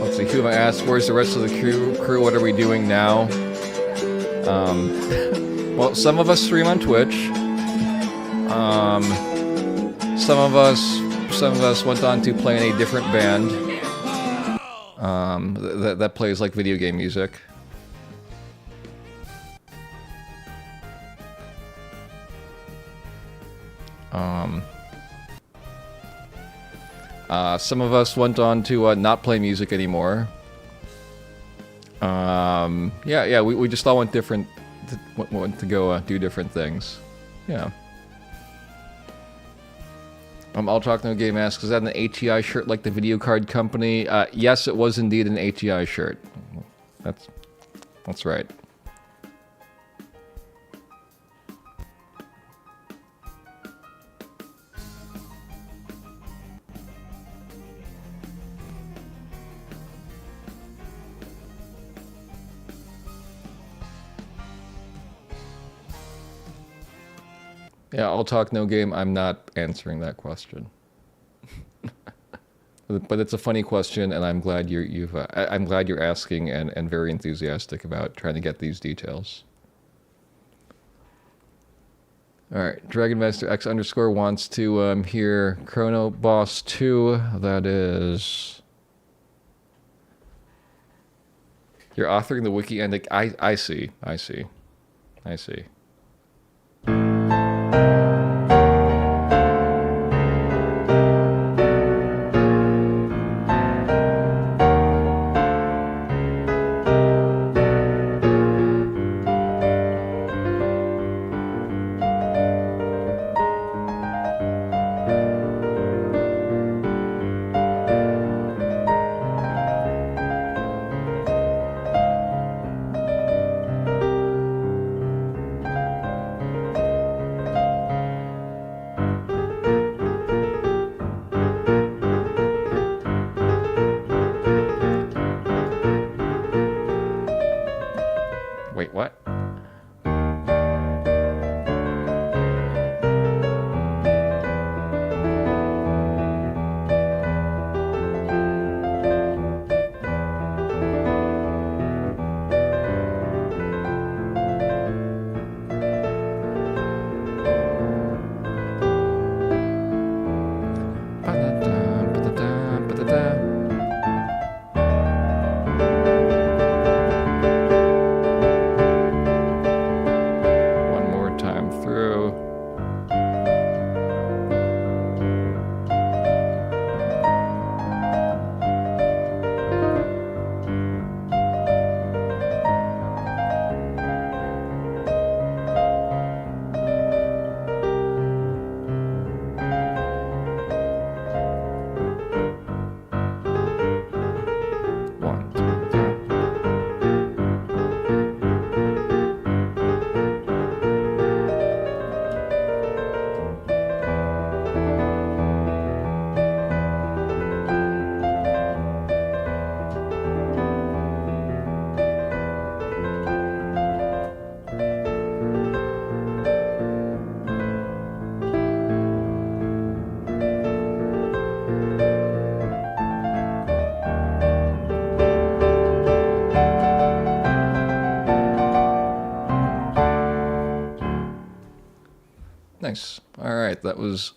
Let's see, who have I asked? Where's the rest of the crew? What are we doing now? Well, some of us stream on Twitch. Some of us went on to play in a different band that plays like video game music. Some of us went on to not play music anymore. We just all went went to go do different things. Yeah. I'll talk no game asks, is that an ATI shirt like the video card company? Yes, it was indeed an ATI shirt. That's right. Yeah, I'll talk no game. I'm not answering that question. But it's a funny question, and I'm glad I'm glad you're asking and very enthusiastic about trying to get these details. All right, Dragon Master X underscore wants to hear Chrono Boss 2. That is, you're authoring the wiki, and I see. Nice. All right, that was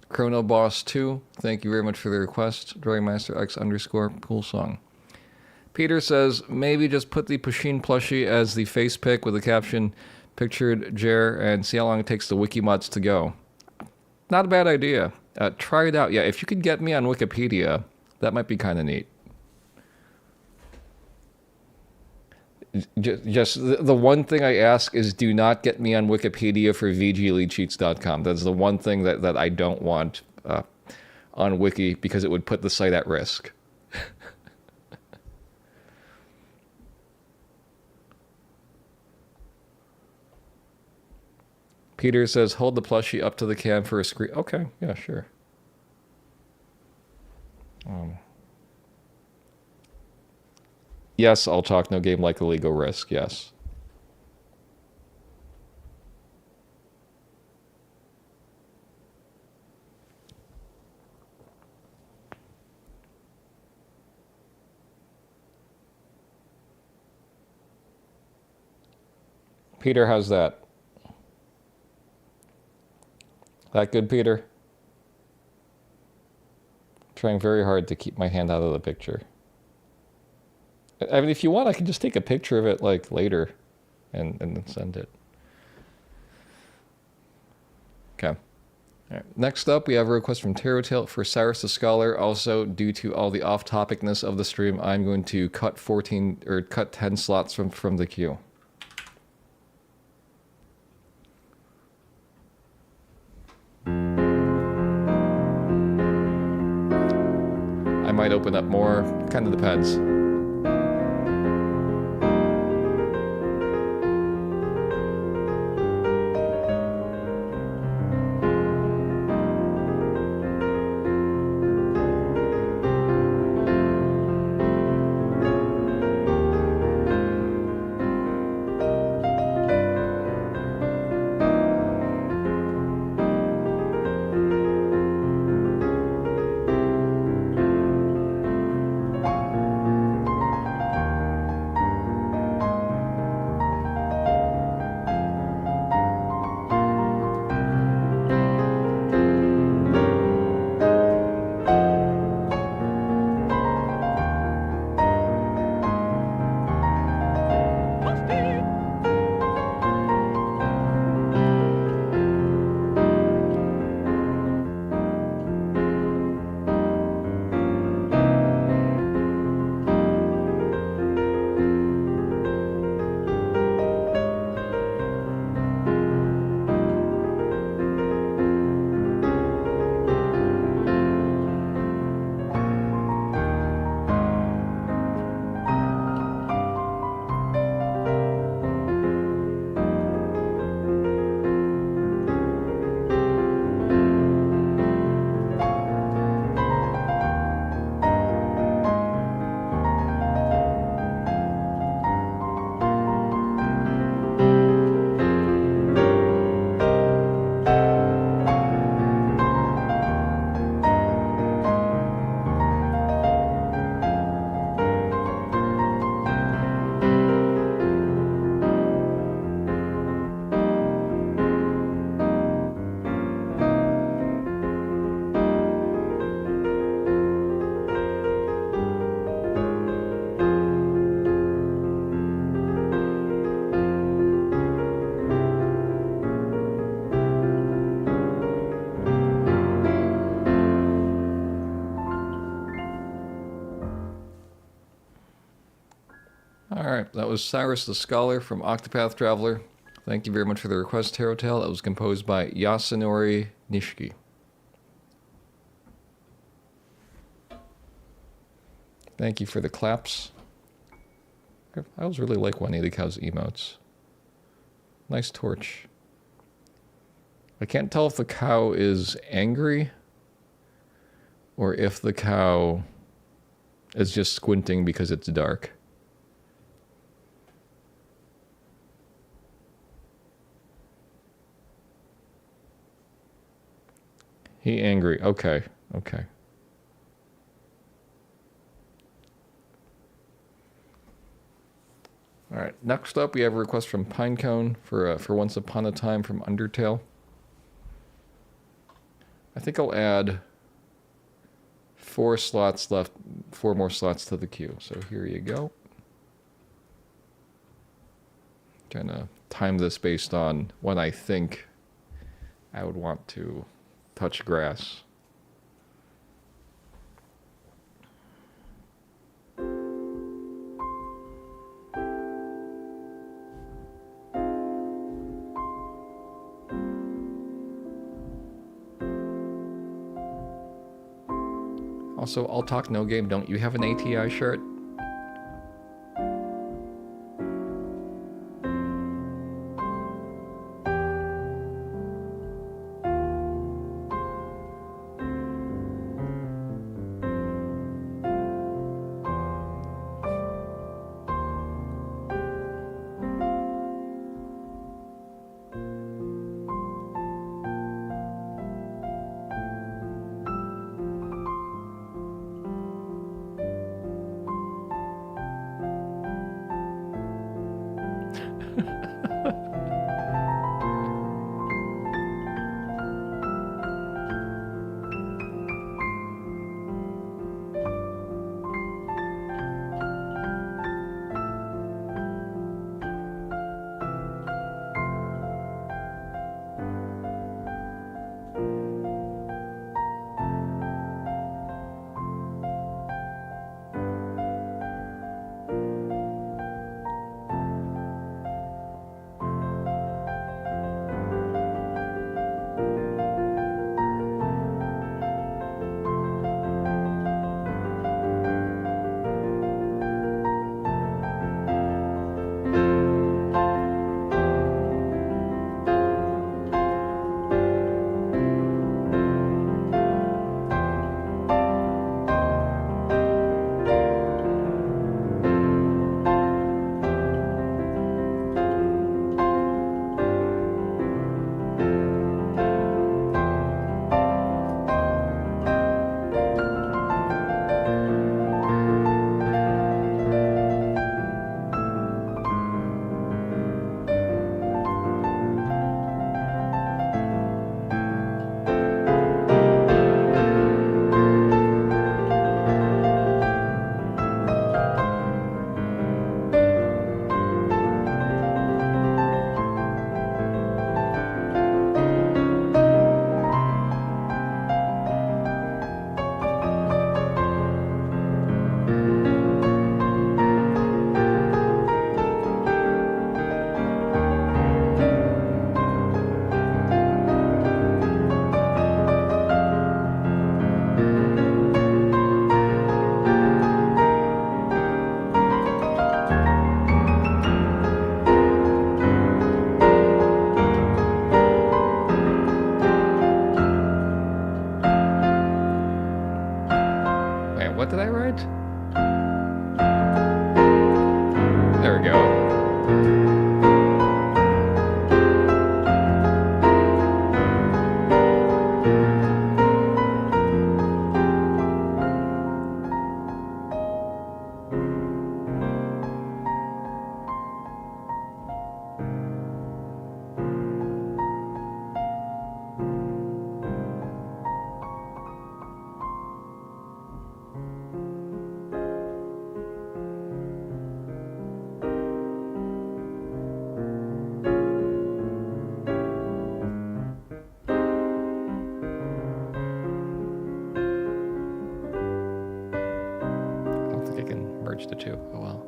Chrono Boss 2. Thank you very much for the request. Drawingmaster X _ cool song. Peter says, maybe just put the Pusheen plushie as the face pick with the caption, pictured Jer, and see how long it takes the Wikimods to go. Not a bad idea. Try it out. Yeah, if you could get me on Wikipedia, that might be kind of neat. Just the one thing I ask is do not get me on Wikipedia for VGLeadSheets.com. That's the one thing that I don't want on Wiki because it would put the site at risk. Peter says, hold the plushie up to the cam for a screen. Okay, yeah, sure. Yes, I'll talk no game like a legal risk, yes. Peter, how's that? That good, Peter? Trying very hard to keep my hand out of the picture. I mean, if you want, I can just take a picture of it, like, later and then send it. Okay. All right. Next up, we have a request from Tail for Cyrus the Scholar. Also, due to all the off-topicness of the stream, I'm going to cut 10 slots from the queue. I might open up more, kind of depends. That was Cyrus the Scholar from Octopath Traveler. Thank you very much for the request, Tarot Tale. That was composed by Yasunori Nishiki. Thank you for the claps. I always really like Juanita Cow's emotes. Nice torch. I can't tell if the cow is angry or if the cow is just squinting because it's dark. He angry. Okay. Okay. All right. Next up, we have a request from Pinecone for Once Upon a Time from Undertale. I think I'll add 4 slots left, 4 more slots to the queue. So here you go. Trying to time this based on when I think I would want to touch grass. Also, I'll talk no game. Don't you have an ATI shirt? What did I write? There we go. I don't think I can merge the two. Oh well.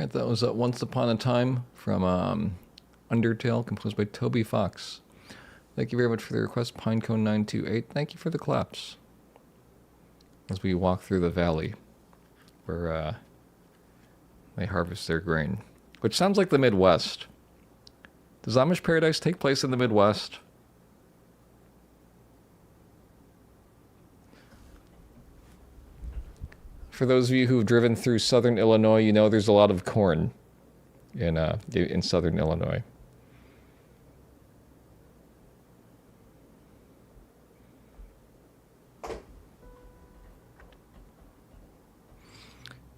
right, that was Once Upon a Time from Undertale, composed by Toby Fox. Thank you very much for the request, Pinecone928. Thank you for the claps. As we walk through the valley where they harvest their grain, which sounds like the Midwest. Does Amish Paradise take place in the Midwest? For those of you who've driven through southern Illinois, you know there's a lot of corn in southern Illinois.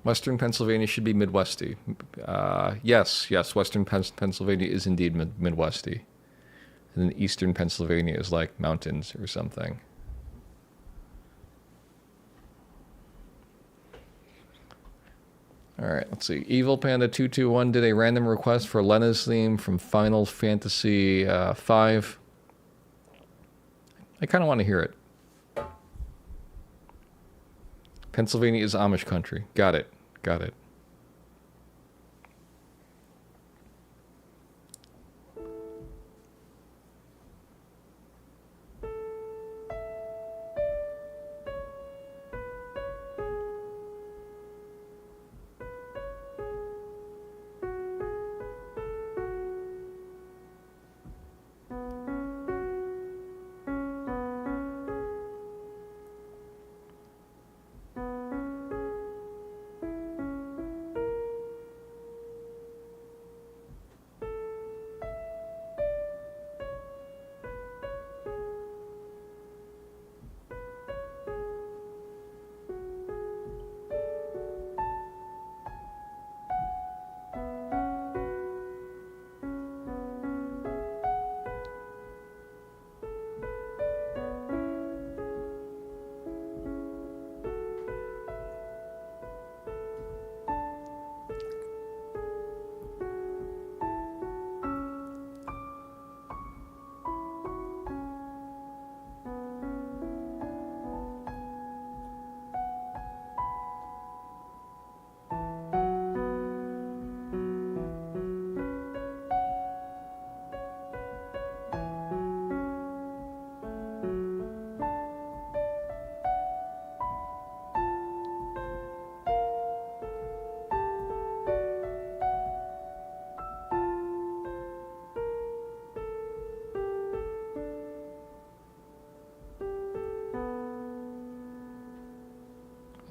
Western Pennsylvania should be Midwesty. Yes, Western Pennsylvania is indeed Midwesty. And then Eastern Pennsylvania is like mountains or something. All right, let's see. Evil Panda 221 did a random request for Lena's theme from Final Fantasy V. I kind of want to hear it. Pennsylvania is Amish country. Got it.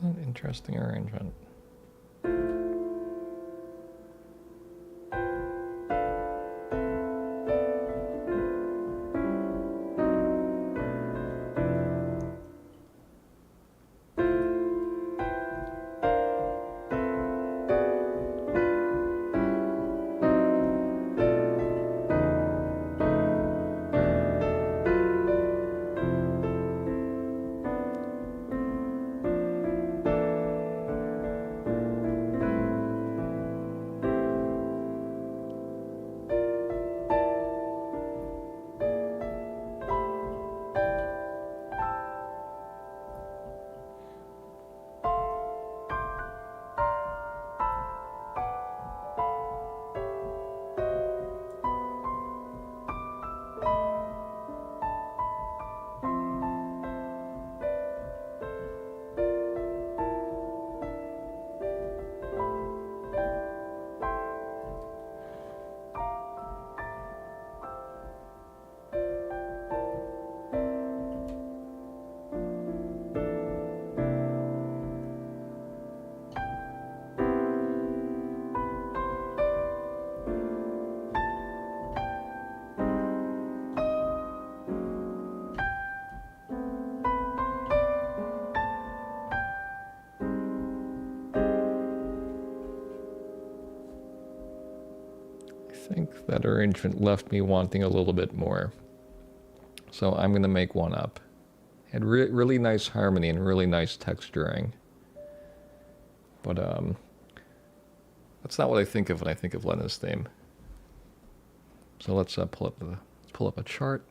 An interesting arrangement. I think that arrangement left me wanting a little bit more. So I'm going to make one up. Had really nice harmony and really nice texturing. But that's not what I think of when I think of Lena's theme. So let's pull up a chart.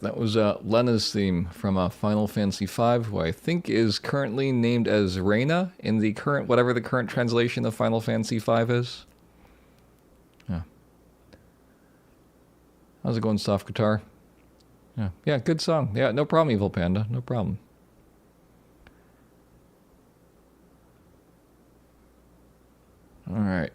that was Lena's theme from Final Fantasy V, who I think is currently named as Reina in the current, whatever the current translation of Final Fantasy V is. Yeah. How's it going, soft guitar? Yeah, good song. Yeah, no problem, Evil Panda, no problem. All right.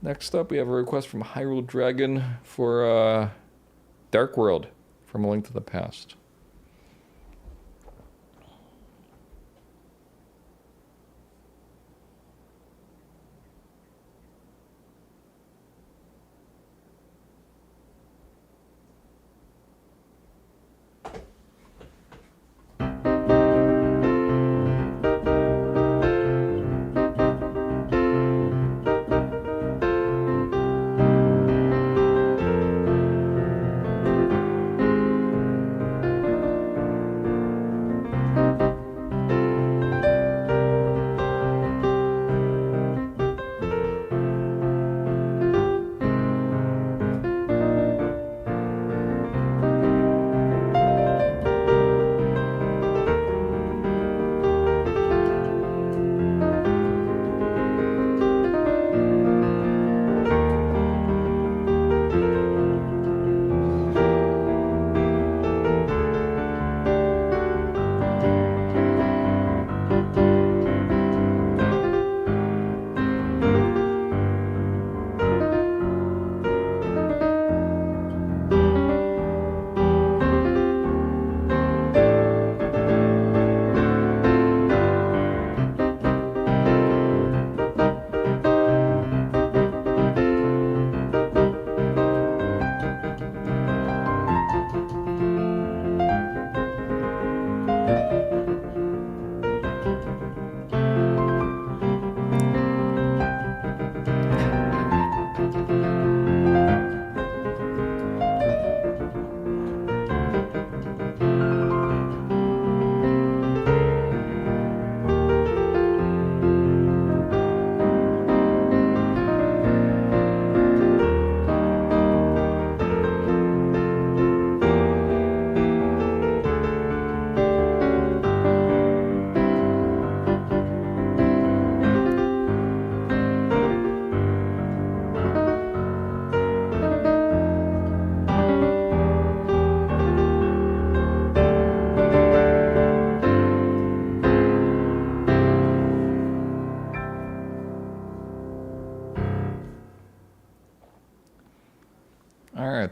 Next up, we have a request from Hyrule Dragon for Dark World from A Link to the Past.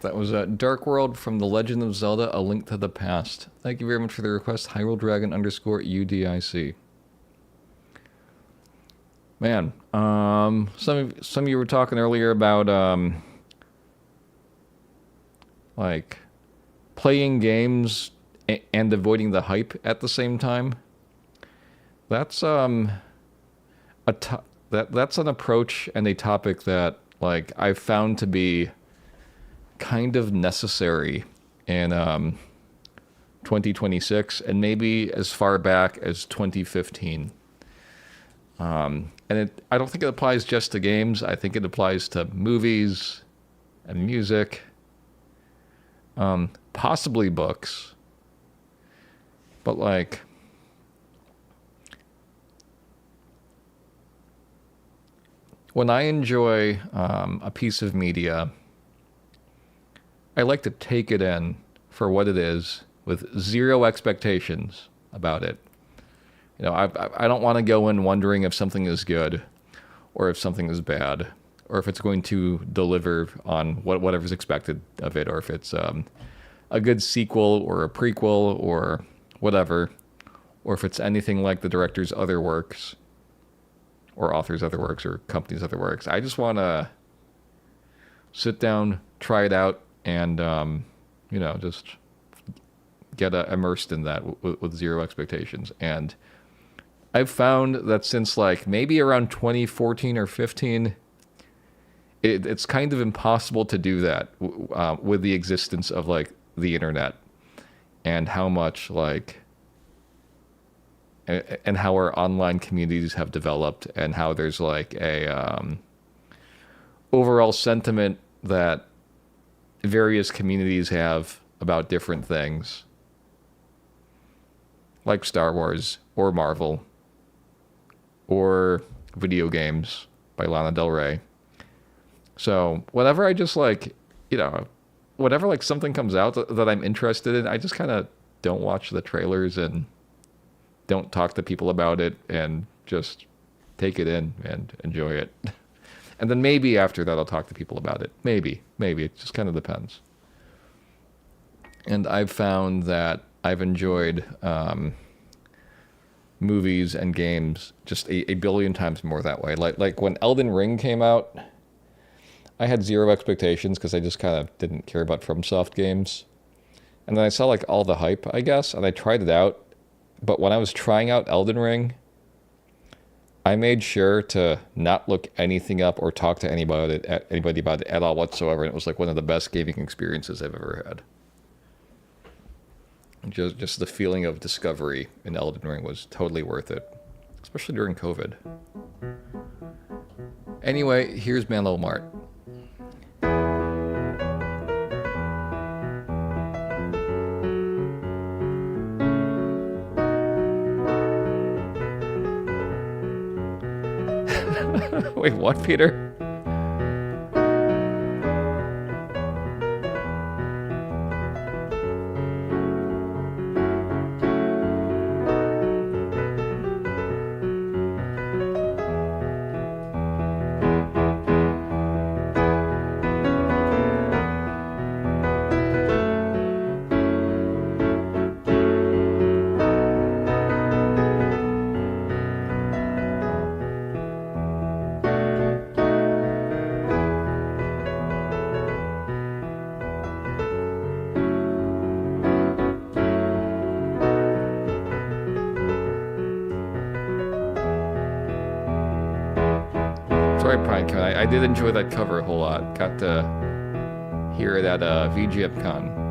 That was Dark World from The Legend of Zelda: A Link to the Past. Thank you very much for the request, Hyrule Dragon _UDIC. Man, some of you were talking earlier about like playing games and avoiding the hype at the same time. That's that's an approach and a topic that like I've found to be kind of necessary in 2026 and maybe as far back as 2015. And I don't think it applies just to games. I think it applies to movies and music, possibly books. But like, when I enjoy a piece of media, I like to take it in for what it is with zero expectations about it. You know, I don't want to go in wondering if something is good or if something is bad or if it's going to deliver on whatever's expected of it, or if it's a good sequel or a prequel or whatever, or if it's anything like the director's other works or author's other works or company's other works. I just want to sit down, try it out, and, you know, just get immersed in that with zero expectations. And I've found that since like maybe around 2014 or 15, it's kind of impossible to do that with the existence of like the internet and how much like and how our online communities have developed, and how there's like a overall sentiment that various communities have about different things, like Star Wars or Marvel or video games by Lana Del Rey. So whenever I just like, whenever like something comes out that I'm interested in, I just kind of don't watch the trailers and don't talk to people about it and just take it in and enjoy it. And then maybe after that I'll talk to people about it. Maybe. It just kind of depends. And I've found that I've enjoyed movies and games just a billion times more that way. Like when Elden Ring came out, I had zero expectations because I just kind of didn't care about FromSoft games. And then I saw like all the hype, I guess, and I tried it out. But when I was trying out Elden Ring, I made sure to not look anything up or talk to anybody about it at all whatsoever. And it was like one of the best gaming experiences I've ever had. Just the feeling of discovery in Elden Ring was totally worth it, especially during COVID. Anyway, here's Manlo Mart. Wait, what, Peter? Sorry, Pinecone. I did enjoy that cover a whole lot. Got to hear it at VGM Con.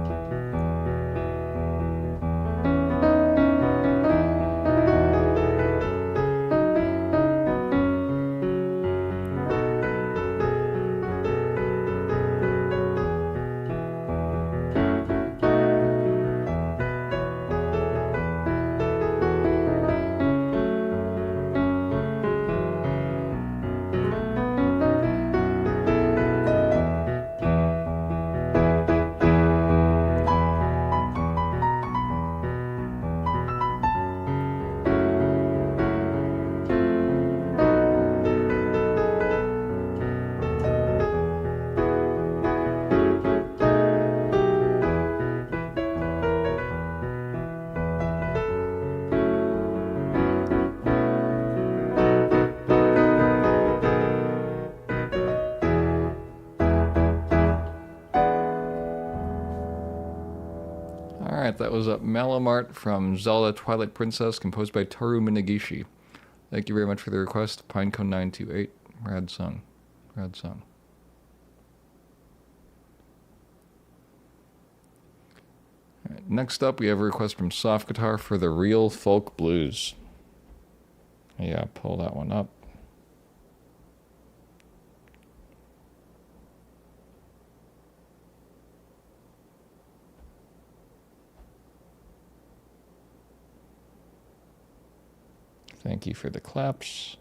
That was Malamart from Zelda Twilight Princess, composed by Toru Minagishi. Thank you very much for the request, Pinecone928. Rad song. Rad song. All right, next up, we have a request from Soft Guitar for the Real Folk Blues. Yeah, pull that one up. Thank you for the claps.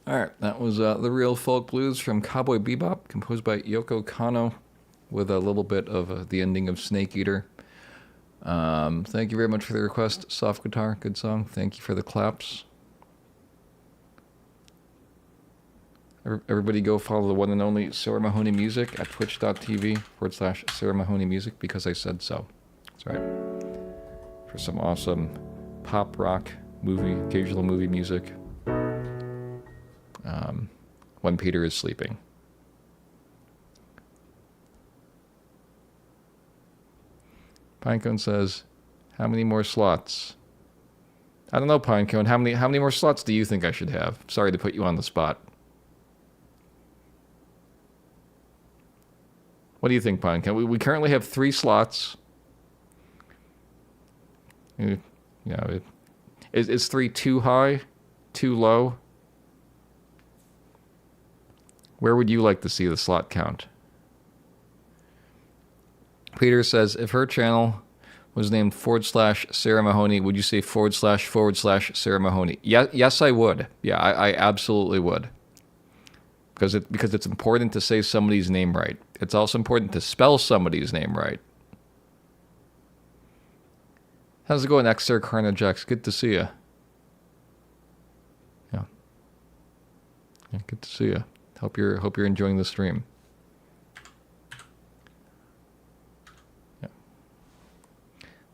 All right, that was The Real Folk Blues from Cowboy Bebop, composed by Yoko Kanno, with a little bit of the ending of Snake Eater. Thank you very much for the request, Soft Guitar. Good song. Thank you for the claps. Everybody go follow the one and only Sarah Mahoney Music at twitch.tv/Sarah Mahoney Music, because I said so. That's right. For some awesome pop rock movie, occasional movie music. When Peter is sleeping. Pinecone says, how many more slots? I don't know, Pinecone. How many more slots do you think I should have? Sorry to put you on the spot. What do you think, Pinecone? We currently have 3 slots. Is 3 too high? Too low? Where would you like to see the slot count? Peter says, if her channel was named /Sarah Mahoney, would you say //Sarah Mahoney? Yes, I would. Yeah, I absolutely would. Because it's important to say somebody's name right. It's also important to spell somebody's name right. How's it going, Xer Carnajax? Good to see you. Yeah, good to see you. Hope you're enjoying the stream. Yeah.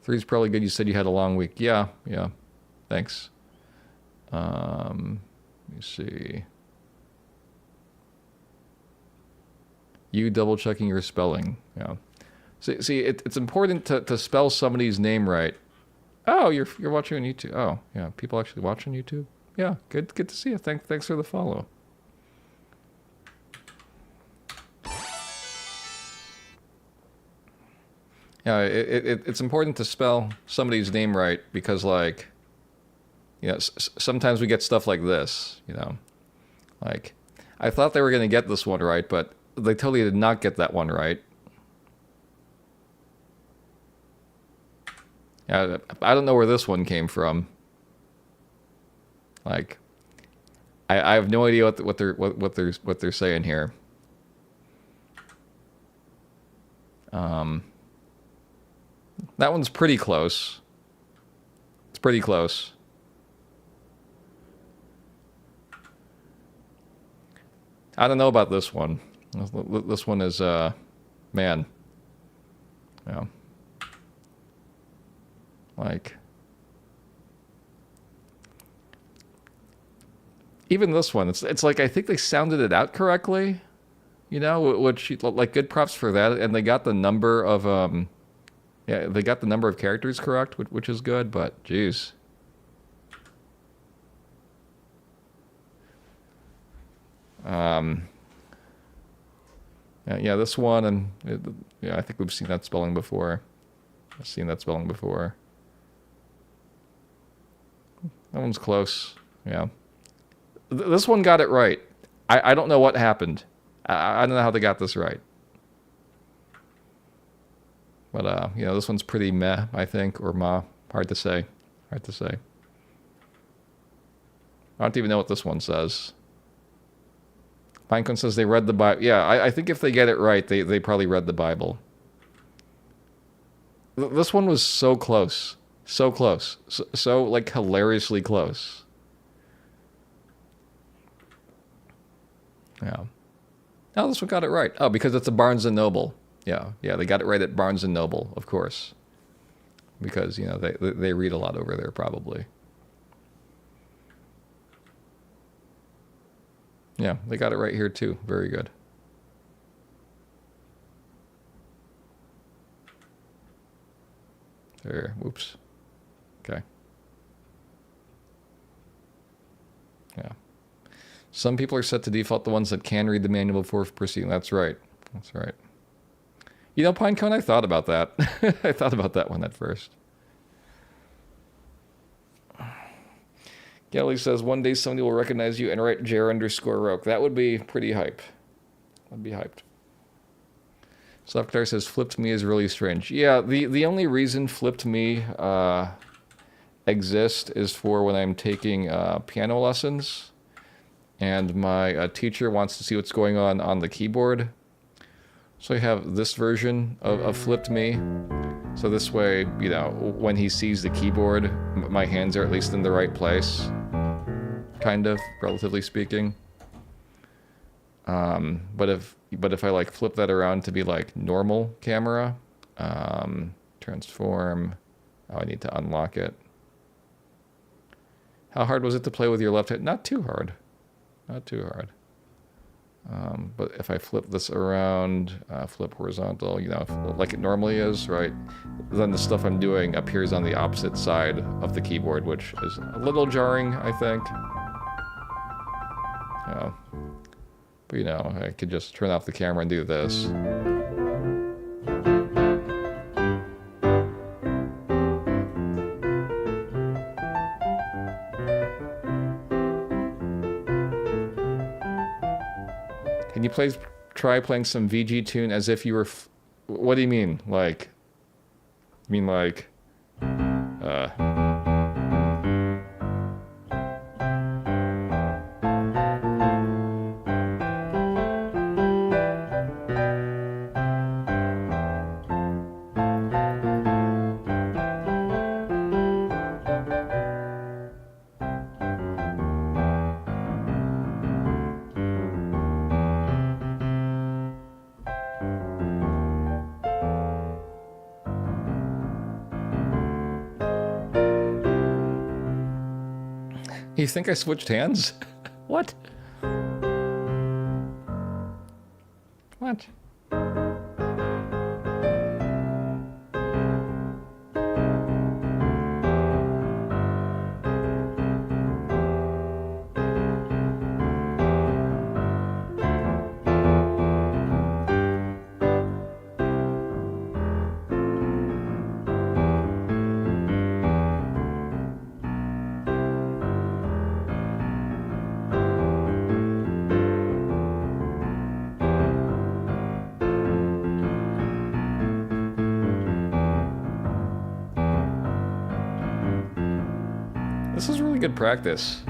3's probably good. You said you had a long week. Yeah. Thanks. Let me see. You double checking your spelling. Yeah. See, it's important to spell somebody's name right. Oh, you're watching on YouTube. Oh, yeah. People actually watch on YouTube. Yeah. Good to see you. Thanks for the follow. Yeah, it's important to spell somebody's name right, because, like, sometimes we get stuff like this, Like, I thought they were going to get this one right, but they totally did not get that one right. Yeah, I don't know where this one came from. Like, I have no idea what they're saying here. That one's pretty close. It's pretty close. I don't know about this one. This one is, man. Yeah. Like, even this one, it's like, I think they sounded it out correctly, which, like, good props for that. And they got the number of, they got the number of characters correct, which is good, but geez. Yeah, this one, and I think we've seen that spelling before. I've seen that spelling before. That one's close. Yeah. This one got it right. I don't know what happened. I don't know how they got this right. But, this one's pretty meh, I think, or ma. Hard to say. I don't even know what this one says. Pinecone says they read the Bible. Yeah, I think if they get it right, they probably read the Bible. This one was so close. So close. So like, hilariously close. Yeah. Oh, this one got it right. Oh, because it's a Barnes & Noble. Yeah, they got it right at Barnes & Noble, of course. Because, they read a lot over there, probably. Yeah, they got it right here, too. Very good. There, whoops. Okay. Yeah. Some people are set to default the ones that can read the manual before proceeding. That's right. Pinecone, I thought about that. I thought about that one at first. Gally says, one day somebody will recognize you and write Jer_Roke. That would be pretty hype. I'd be hyped. Softguitar says, flipped me is really strange. Yeah, the only reason flipped me exists is for when I'm taking piano lessons. and my teacher wants to see what's going on the keyboard. So I have this version of Flipped Me. So this way, you know, when he sees the keyboard, my hands are at least in the right place. Kind of, relatively speaking. But if I like flip that around to be like normal camera, transform, oh, I need to unlock it. How hard was it to play with your left hand? Not too hard. Not too hard. But if I flip this around, flip horizontal, you know, like it normally is, right? Then the stuff I'm doing appears on the opposite side of the keyboard, which is a little jarring, I think. But you know, I could just turn off the camera and do this. Can you try playing some VG tune as if you were... What do you mean? Like... You mean like... You think I switched hands? What? What? This is really good practice.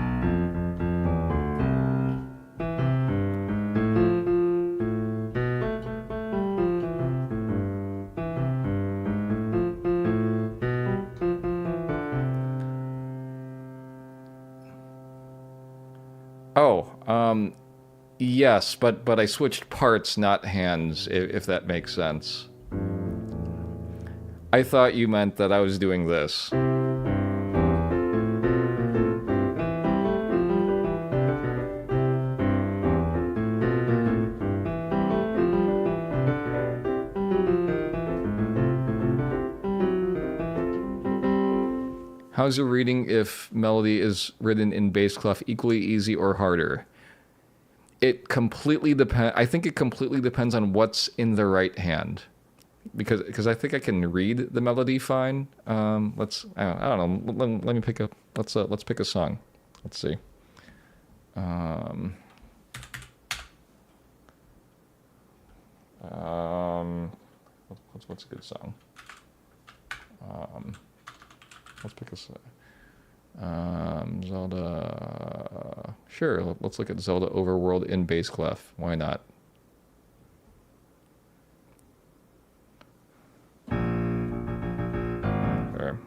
Oh, yes, but I switched parts, not hands, if that makes sense. I thought you meant that I was doing this. How's your reading if melody is written in bass clef? Equally easy or harder? It completely depends. I think it completely depends on what's in the right hand, because I think I can read the melody fine. I don't know. Let me pick up. Let's pick a song. Let's see. What's a good song? Let's pick a Zelda. Sure, let's look at Zelda Overworld in bass clef. Why not? There.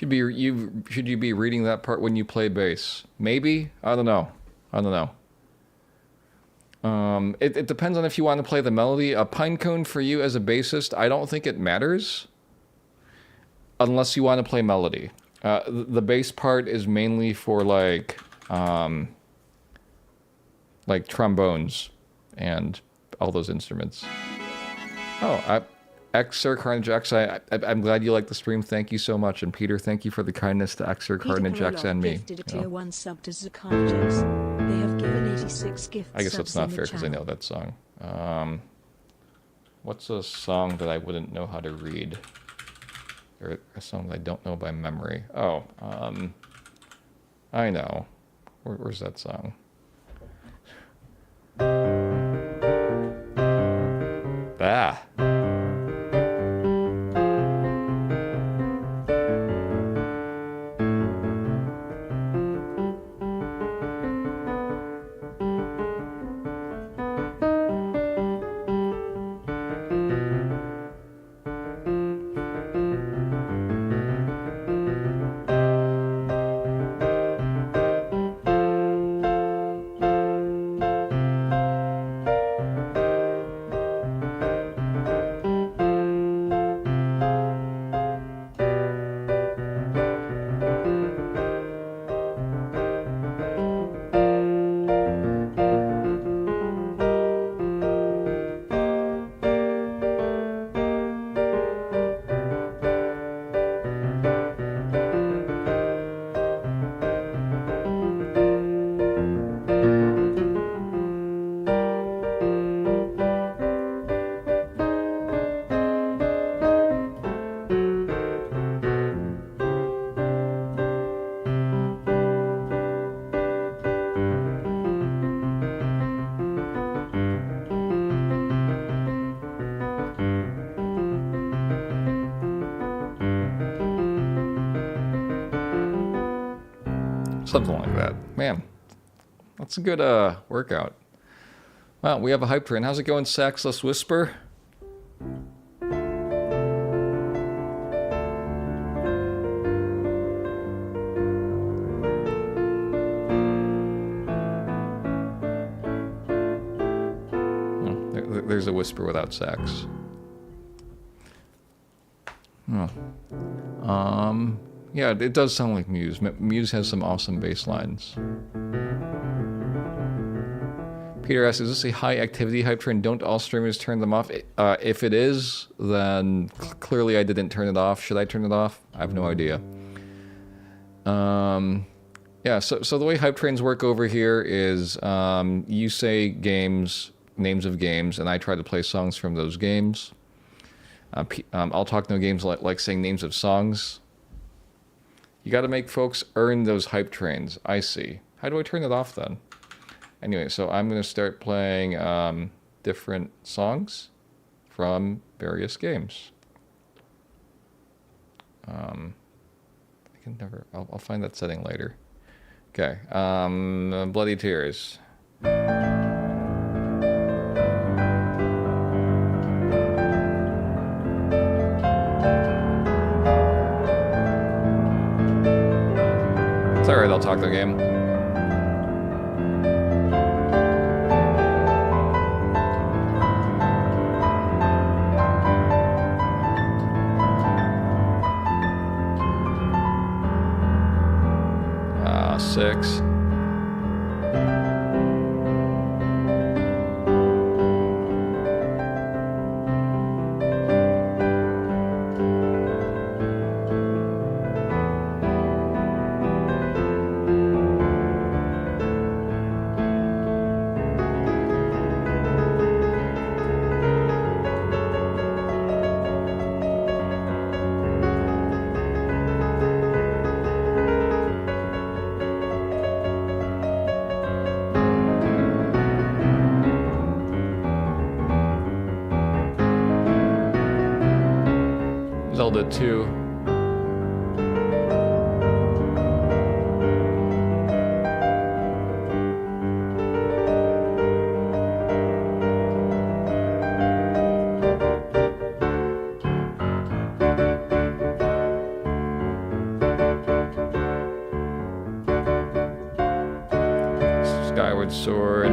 Should you be reading that part when you play bass? Maybe? I don't know. It depends on if you want to play the melody. A pine cone for you as a bassist, I don't think it matters. Unless you want to play melody. The bass part is mainly for like trombones and all those instruments. Oh, Xer Carnage X, I'm glad you liked the stream. Thank you so much. And Peter, thank you for the kindness to Xer Carnage X and me. Gifted a tier 1 sub to Zakarjax. They have given 86 gifts. I guess that's not fair because I know that song. What's a song that I wouldn't know how to read? Or a song that I don't know by memory? Oh, I know. Where's that song? Ah. Something like that. Man, that's a good workout. Well, we have a hype train. How's it going, Saxless Whisper? There's a whisper without sax. Oh. Yeah, it does sound like Muse. Muse has some awesome bass lines. Peter asks, is this a high activity hype train? Don't all streamers turn them off? If it is, then clearly I didn't turn it off. Should I turn it off? I have no idea. Yeah, so the way hype trains work over here is you say names of games, and I try to play songs from those games. I'll talk no games like saying names of songs. You got to make folks earn those hype trains. I see. How do I turn it off then? Anyway, so I'm going to start playing different songs from various games. I can never. I'll find that setting later. Okay. Bloody Tears. It's alright, I'll talk the game. Six. Zelda 2. Skyward Sword.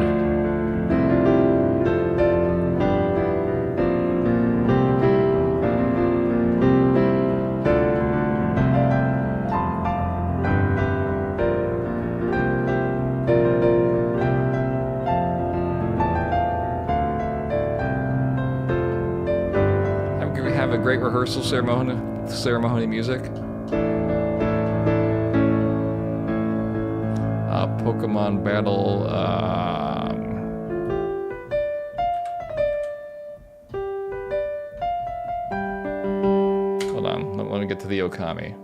Can we have a great rehearsal ceremony music? Pokemon Battle. Hold on. I want to get to the Okami.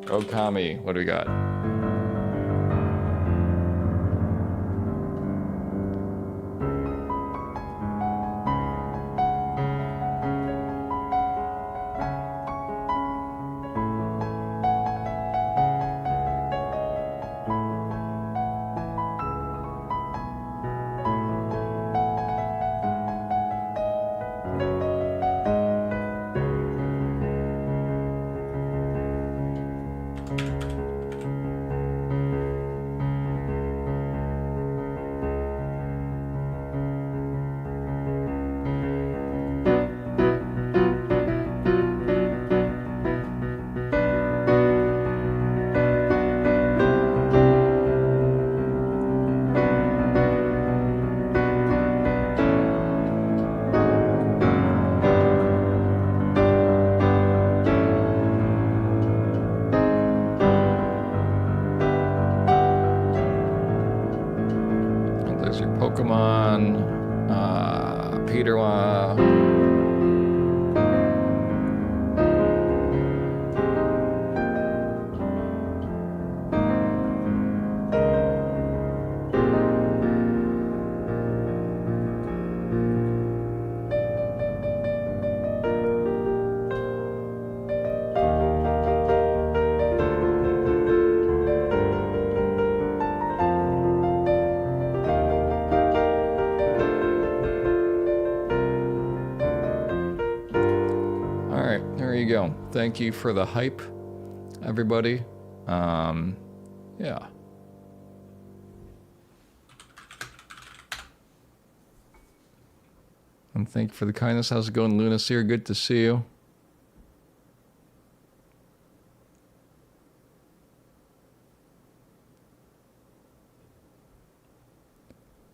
Okami, what do we got? Pokemon, Peter. Thank you for the hype, everybody. Yeah. And thank you for the kindness. How's it going, Luna Seer? Good to see you.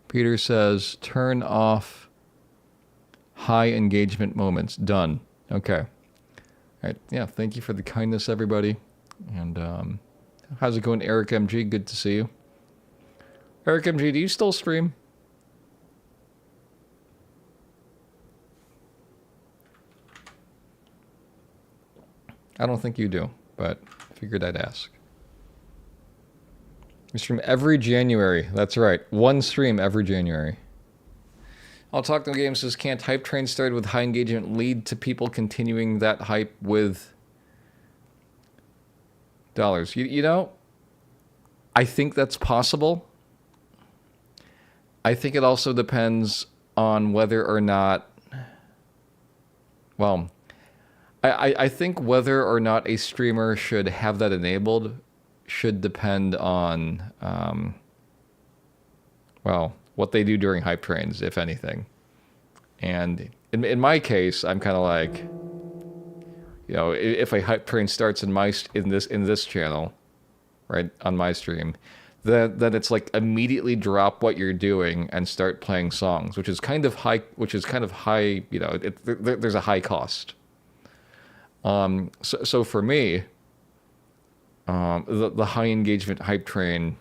Peter says, turn off high engagement moments. Done. Okay. All right, yeah, thank you for the kindness, everybody. And how's it going, Eric MG? Good to see you. Eric MG, do you still stream? I don't think you do, but figured I'd ask. We stream every January. That's right, one stream every January. I'll Talk No Games says, can't hype train started with high engagement lead to people continuing that hype with dollars? You know, I think that's possible. I think it also depends on whether or not, well, I think whether or not a streamer should have that enabled should depend on, well, what they do during hype trains, if anything. And in my case, I'm kind of like, you know, if a hype train starts in this channel, right, on my stream, then it's like immediately drop what you're doing and start playing songs, which is kind of high. You know, there's a high cost. So for me, the high engagement hype train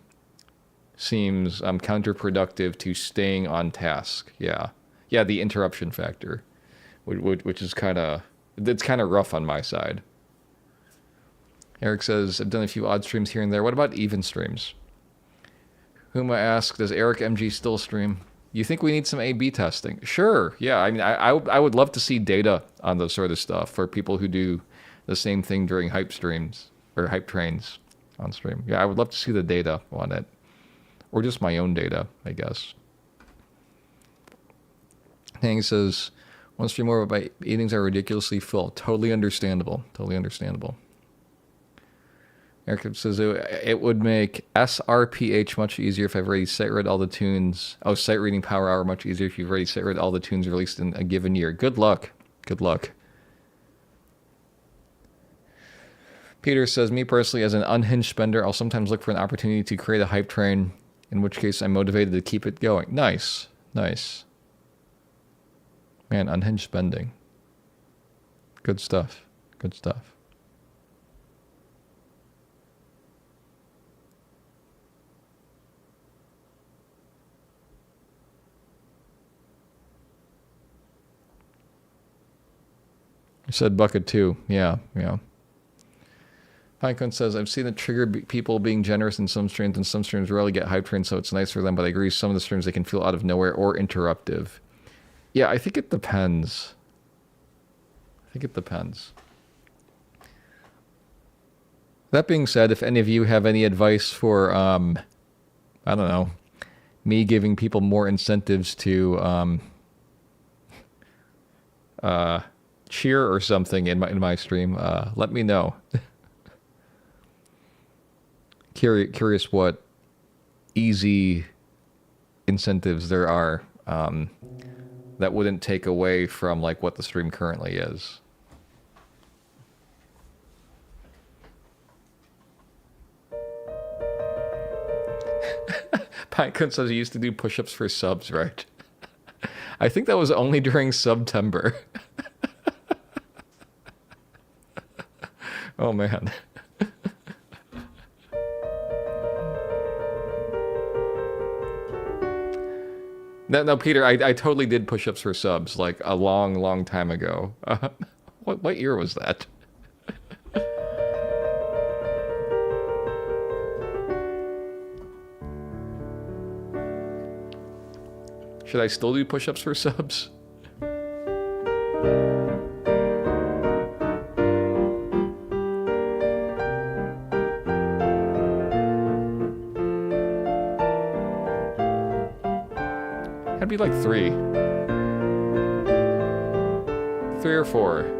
seems counterproductive to staying on task. Yeah, the interruption factor, which is kind of rough on my side. Eric says, I've done a few odd streams here and there. What about even streams? Huma asks, does Eric MG still stream? You think we need some A/B testing? Sure. Yeah. I mean, I would love to see data on this sort of stuff for people who do the same thing during hype streams or hype trains on stream. Yeah, I would love to see the data on it. Or just my own data, I guess. Hang says, one stream more, but my evenings are ridiculously full. Totally understandable. Totally understandable. Eric says it would make SRPH much easier if I've already sight read all the tunes. Oh, sight reading power hour much easier if you've already sight read all the tunes released in a given year. Good luck. Good luck. Peter says, me personally, as an unhinged spender, I'll sometimes look for an opportunity to create a hype train, in which case I'm motivated to keep it going. Nice. Nice. Man, unhinged spending. Good stuff. Good stuff. You said bucket 2. Yeah, yeah. Pinecone says, I've seen it trigger people being generous in some streams, and some streams rarely get hype trained, so it's nice for them, but I agree some of the streams they can feel out of nowhere or interruptive. Yeah, I think it depends. I think it depends. That being said, if any of you have any advice for, I don't know, me giving people more incentives to cheer or something in my stream, let me know. Curious what easy incentives there are that wouldn't take away from like what the stream currently is. Pinecone says he used to do push-ups for subs, right? I think that was only during September. Oh man. No, Peter, I totally did push-ups for subs like a long time ago. What year was that? Should I still do push-ups for subs? That'd be like 3. 3 or 4.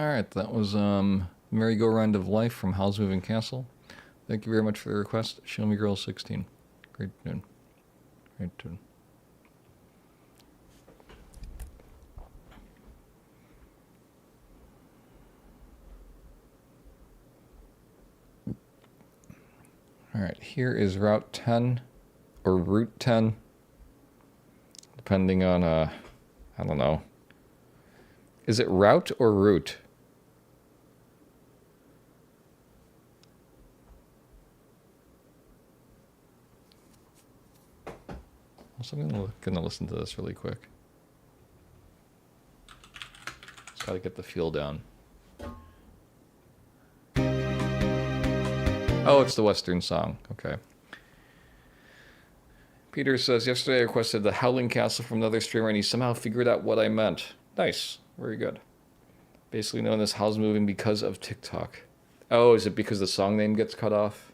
right, that was Merry-Go-Round of Life from Howl's Moving Castle. Thank you very much for the request. Show Me Girl 16. Great tune. Great tune. All right, here is Route 10 or Route 10, depending on, I don't know. Is it route or route? Also, I'm gonna listen to this really quick. Just gotta get the feel down. Oh, it's the Western song. Okay. Peter says, yesterday I requested the Howling Castle from another streamer and he somehow figured out what I meant. Nice. Very good. Basically known as Howl's Moving because of TikTok. Oh, is it because the song name gets cut off?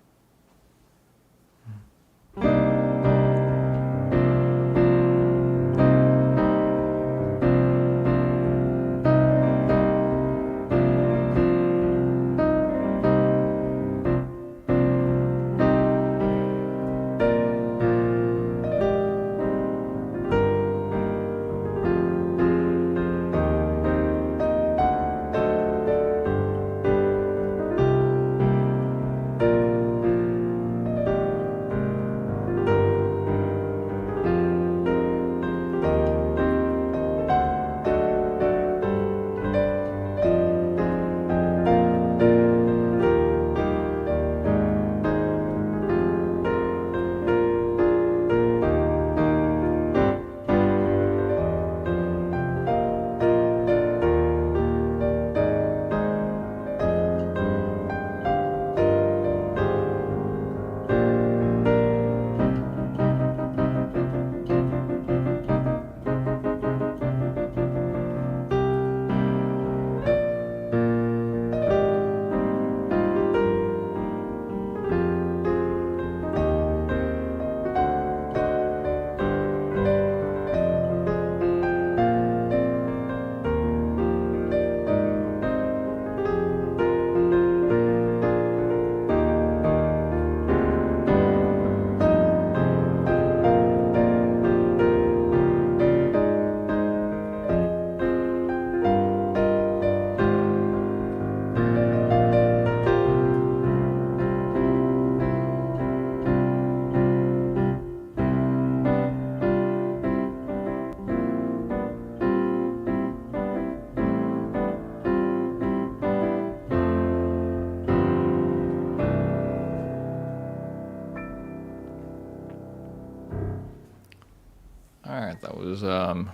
Alright, that was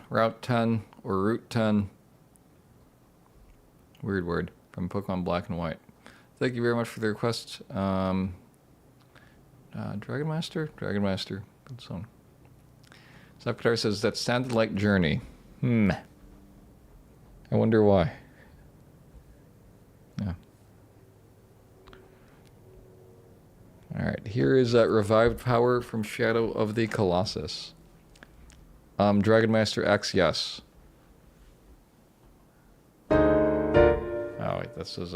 Route 10 or Route 10. Weird word. From Pokemon Black and White. Thank you very much for the request. Dragon Master? Dragon Master. Good song. Zapkatar says, that sounded like Journey. I wonder why. Yeah. Alright, here is Revived Power from Shadow of the Colossus. Dragon Master X, yes. Oh, wait, this is,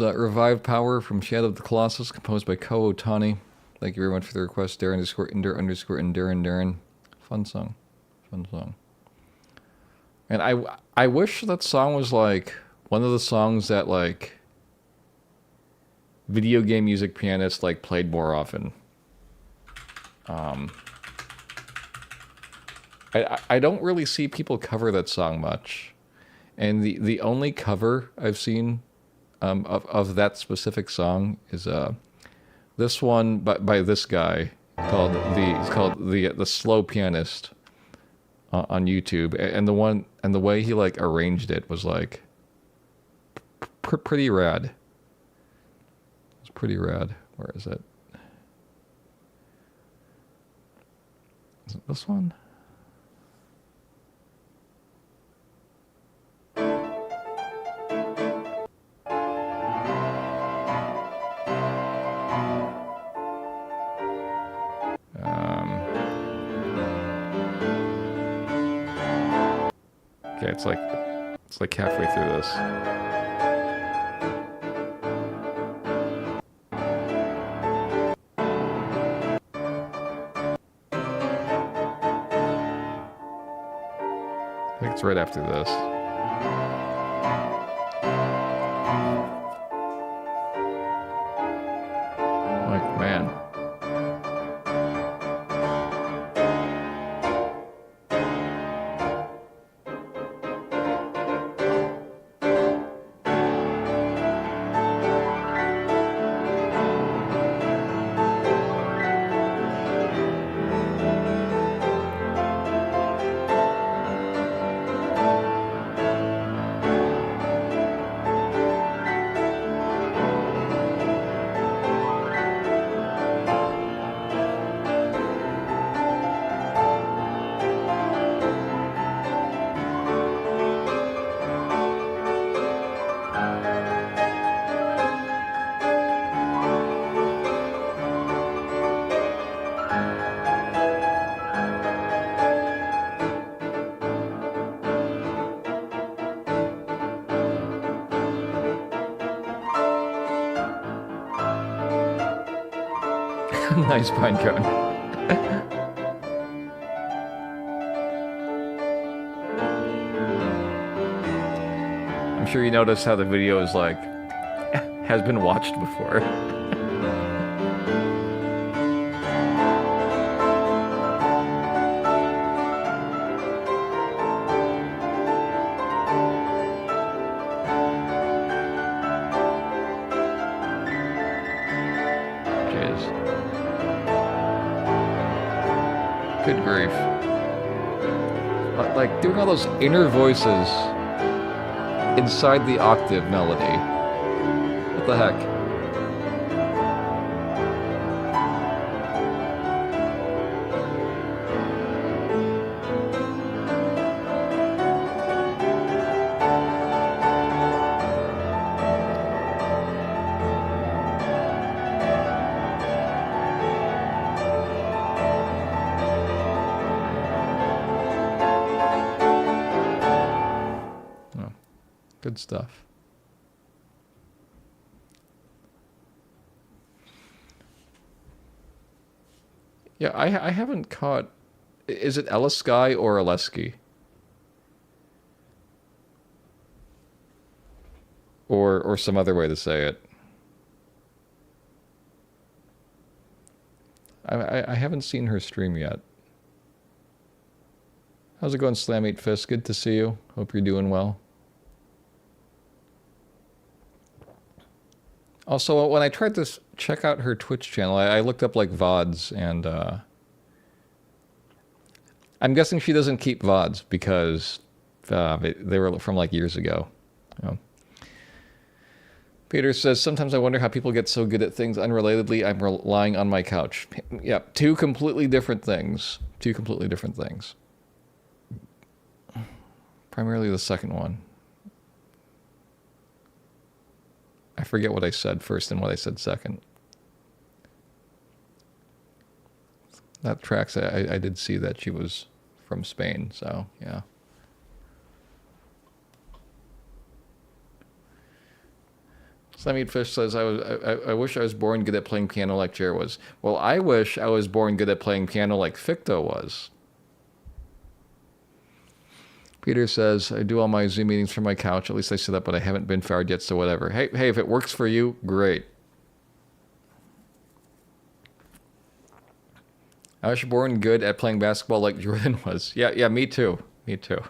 was Revived Power from Shadow of the Colossus, composed by Ko Otani. Thank you very much for the request, Darren_Inder_Darren. Fun song. Fun song. And I wish that song was like one of the songs that like video game music pianists like played more often. I don't really see people cover that song much. And the only cover I've seen of that specific song is this one by this guy called the Slow Pianist on YouTube, and the way he like arranged it was like pretty rad. It's pretty rad. Where is it? Is it this one? Okay, it's like halfway through this. I think it's right after this. Like, man. Nice pine cone. I'm sure you noticed how the video is like has been watched before. Good grief. Like doing all those inner voices inside the octave melody. What the heck? Good stuff. Yeah, I haven't caught... Is it Eliskei or Aleski? Or some other way to say it. I haven't seen her stream yet. How's it going, Slam 8 Fist? Good to see you. Hope you're doing well. Also, when I tried to check out her Twitch channel, I looked up like VODs, and I'm guessing she doesn't keep VODs because they were from like years ago. You know. Peter says, sometimes I wonder how people get so good at things unrelatedly. I'm lying on my couch. Yeah, two completely different things. Two completely different things. Primarily the second one. I forget what I said first and what I said second. That tracks. I did see that she was from Spain, so yeah. Slammeat Fish says, I wish I was born good at playing piano like Jer was. Well, I wish I was born good at playing piano like Ficto was. Peter says, I do all my Zoom meetings from my couch. At least I set up, but I haven't been fired yet, so whatever. Hey, if it works for you, great. I was born good at playing basketball like Jordan was. Yeah, me too. Me too.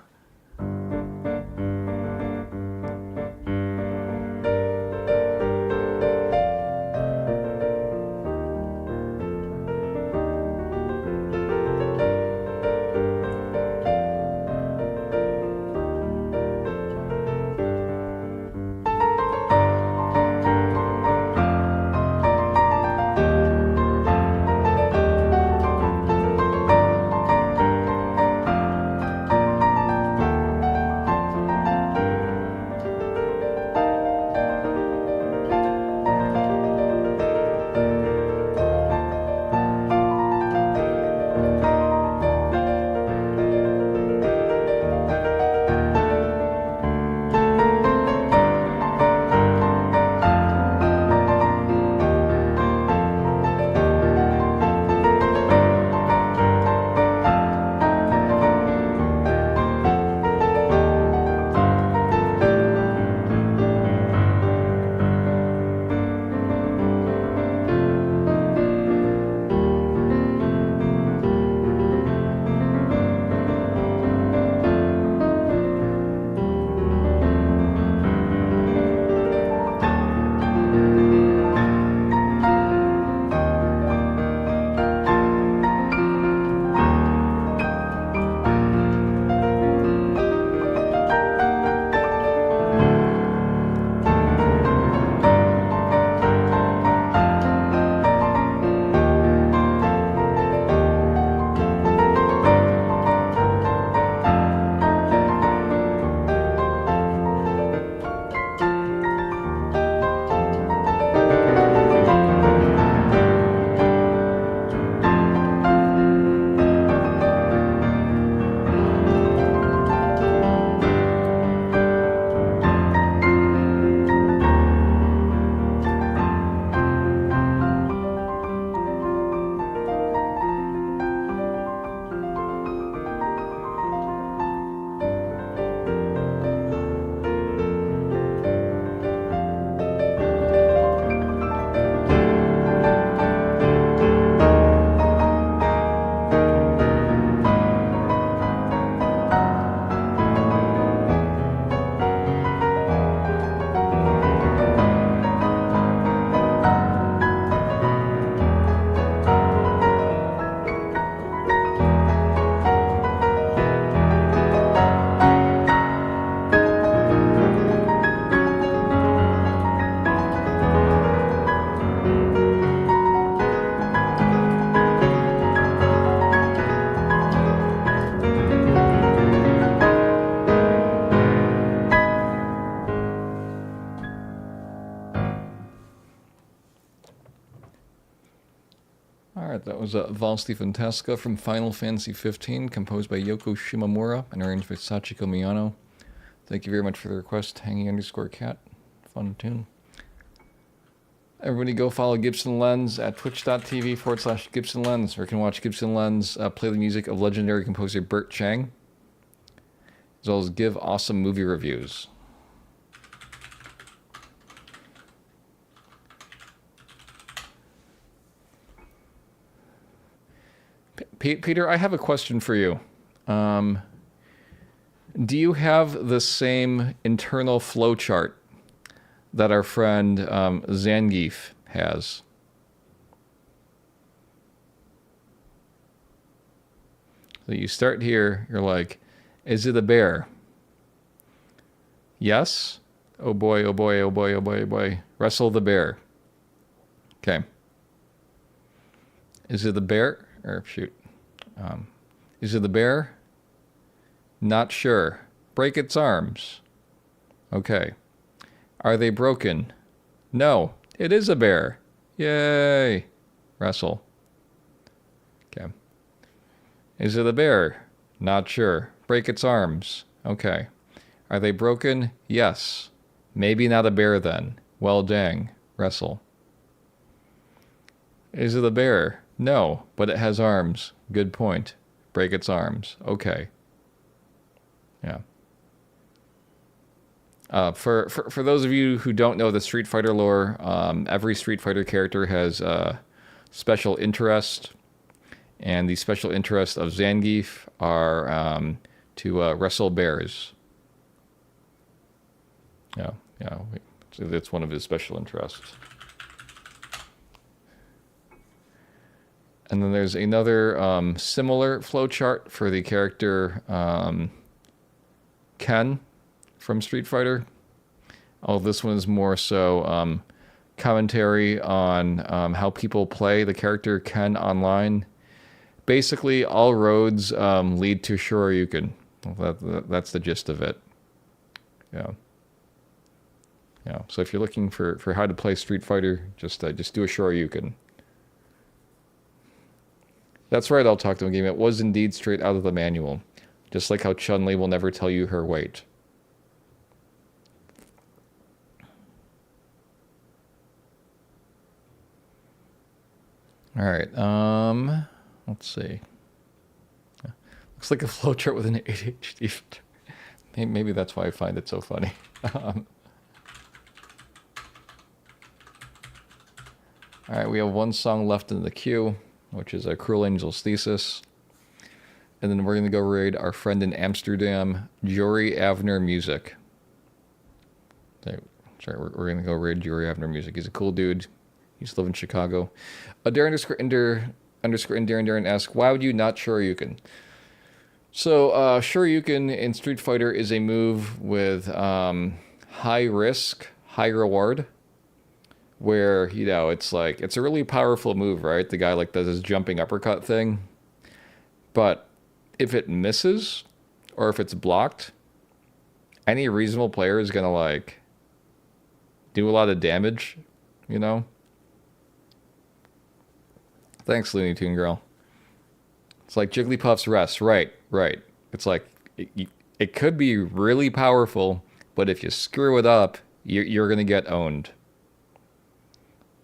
That was Valsti Fantastica from Final Fantasy XV, composed by Yoko Shimomura and arranged by Sachiko Miyano. Thank you very much for the request, Hanging_Cat. Fun tune. Everybody go follow Gibson Lens at twitch.tv/Gibson Lens, where you can watch Gibson Lens play the music of legendary composer Bert Chang, as well as give awesome movie reviews. Peter, I have a question for you. Do you have the same internal flowchart that our friend Zangief has? So you start here, you're like, is it a bear? Yes? Oh boy, oh boy, oh boy, oh boy, oh boy. Wrestle the bear. Okay. Is it the bear? Or shoot. Is it the bear? Not sure. Break its arms. Okay. Are they broken? No. It is a bear. Yay. Wrestle. Okay. Is it a bear? Not sure. Break its arms. Okay. Are they broken? Yes. Maybe not a bear then. Well, dang. Wrestle. Is it a bear? No, but it has arms. Good point. Break its arms. Okay. Yeah. For those of you who don't know the Street Fighter lore, every Street Fighter character has special interest, and the special interests of Zangief are to wrestle bears. Yeah, it's one of his special interests. And then there's another similar flowchart for the character Ken from Street Fighter. Oh, this one is more so commentary on how people play the character Ken online. Basically, all roads lead to Shoryuken. That's the gist of it. Yeah. Yeah. So if you're looking for how to play Street Fighter, just do a Shoryuken. That's right, I'll talk to him game. It was indeed straight out of the manual. Just like how Chun-Li will never tell you her weight. Alright, let's see. Looks like a flowchart with an ADHD filter. Maybe that's why I find it so funny. Alright, we have one song left in the queue, which is a Cruel Angel's Thesis. And then we're going to go raid our friend in Amsterdam, Jory Avner Music. Sorry, we're going to go raid Jory Avner Music. He's a cool dude. He used to live in Chicago. Darren asks, why would you not Shoryuken? So, Shoryuken in Street Fighter is a move with high risk, high reward. Where, you know, it's like, it's a really powerful move, right? The guy, like, does his jumping uppercut thing. But if it misses, or if it's blocked, any reasonable player is gonna, like, do a lot of damage, you know? Thanks, Looney Tune Girl. It's like Jigglypuff's rest. Right. It's like, it could be really powerful, but if you screw it up, you're gonna get owned.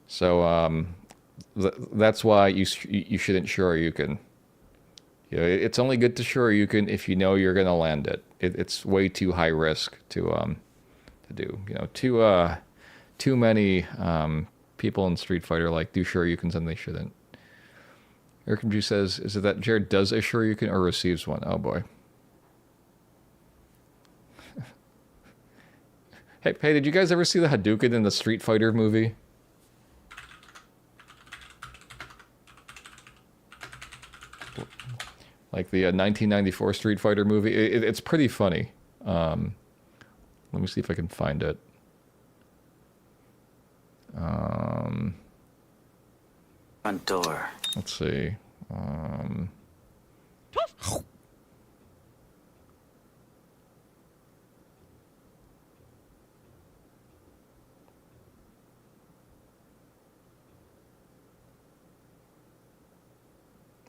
So that's why you shouldn't Shoryuken. You know, it's only good to Shoryuken if you know you're gonna land it. It's way too high risk to do. You know, too many people in Street Fighter like do Shoryukens and they shouldn't. Erkinju says, is it that Jared does a Shoryuken or receives one? Oh boy. Hey, did you guys ever see the Hadouken in the Street Fighter movie? Like the 1994 Street Fighter movie. It's pretty funny. Let me see if I can find it. Front door. Let's see.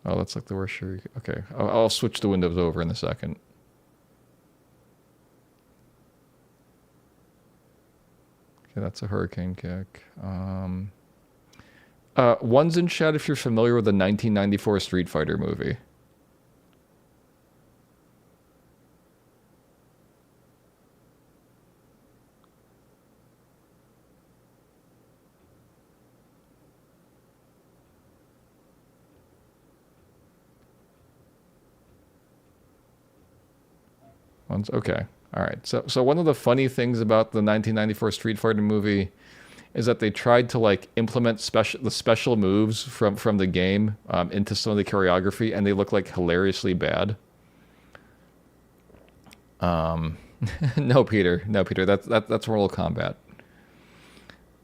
Oh, that's like the worst Shuriken. Okay, I'll switch the windows over in a second. Okay, that's a hurricane kick. One's in chat if you're familiar with the 1994 Street Fighter movie. Okay. All right. So one of the funny things about the 1994 Street Fighter movie is that they tried to like implement the special moves from the game into some of the choreography, and they look like hilariously bad. No, Peter. That's Mortal Kombat.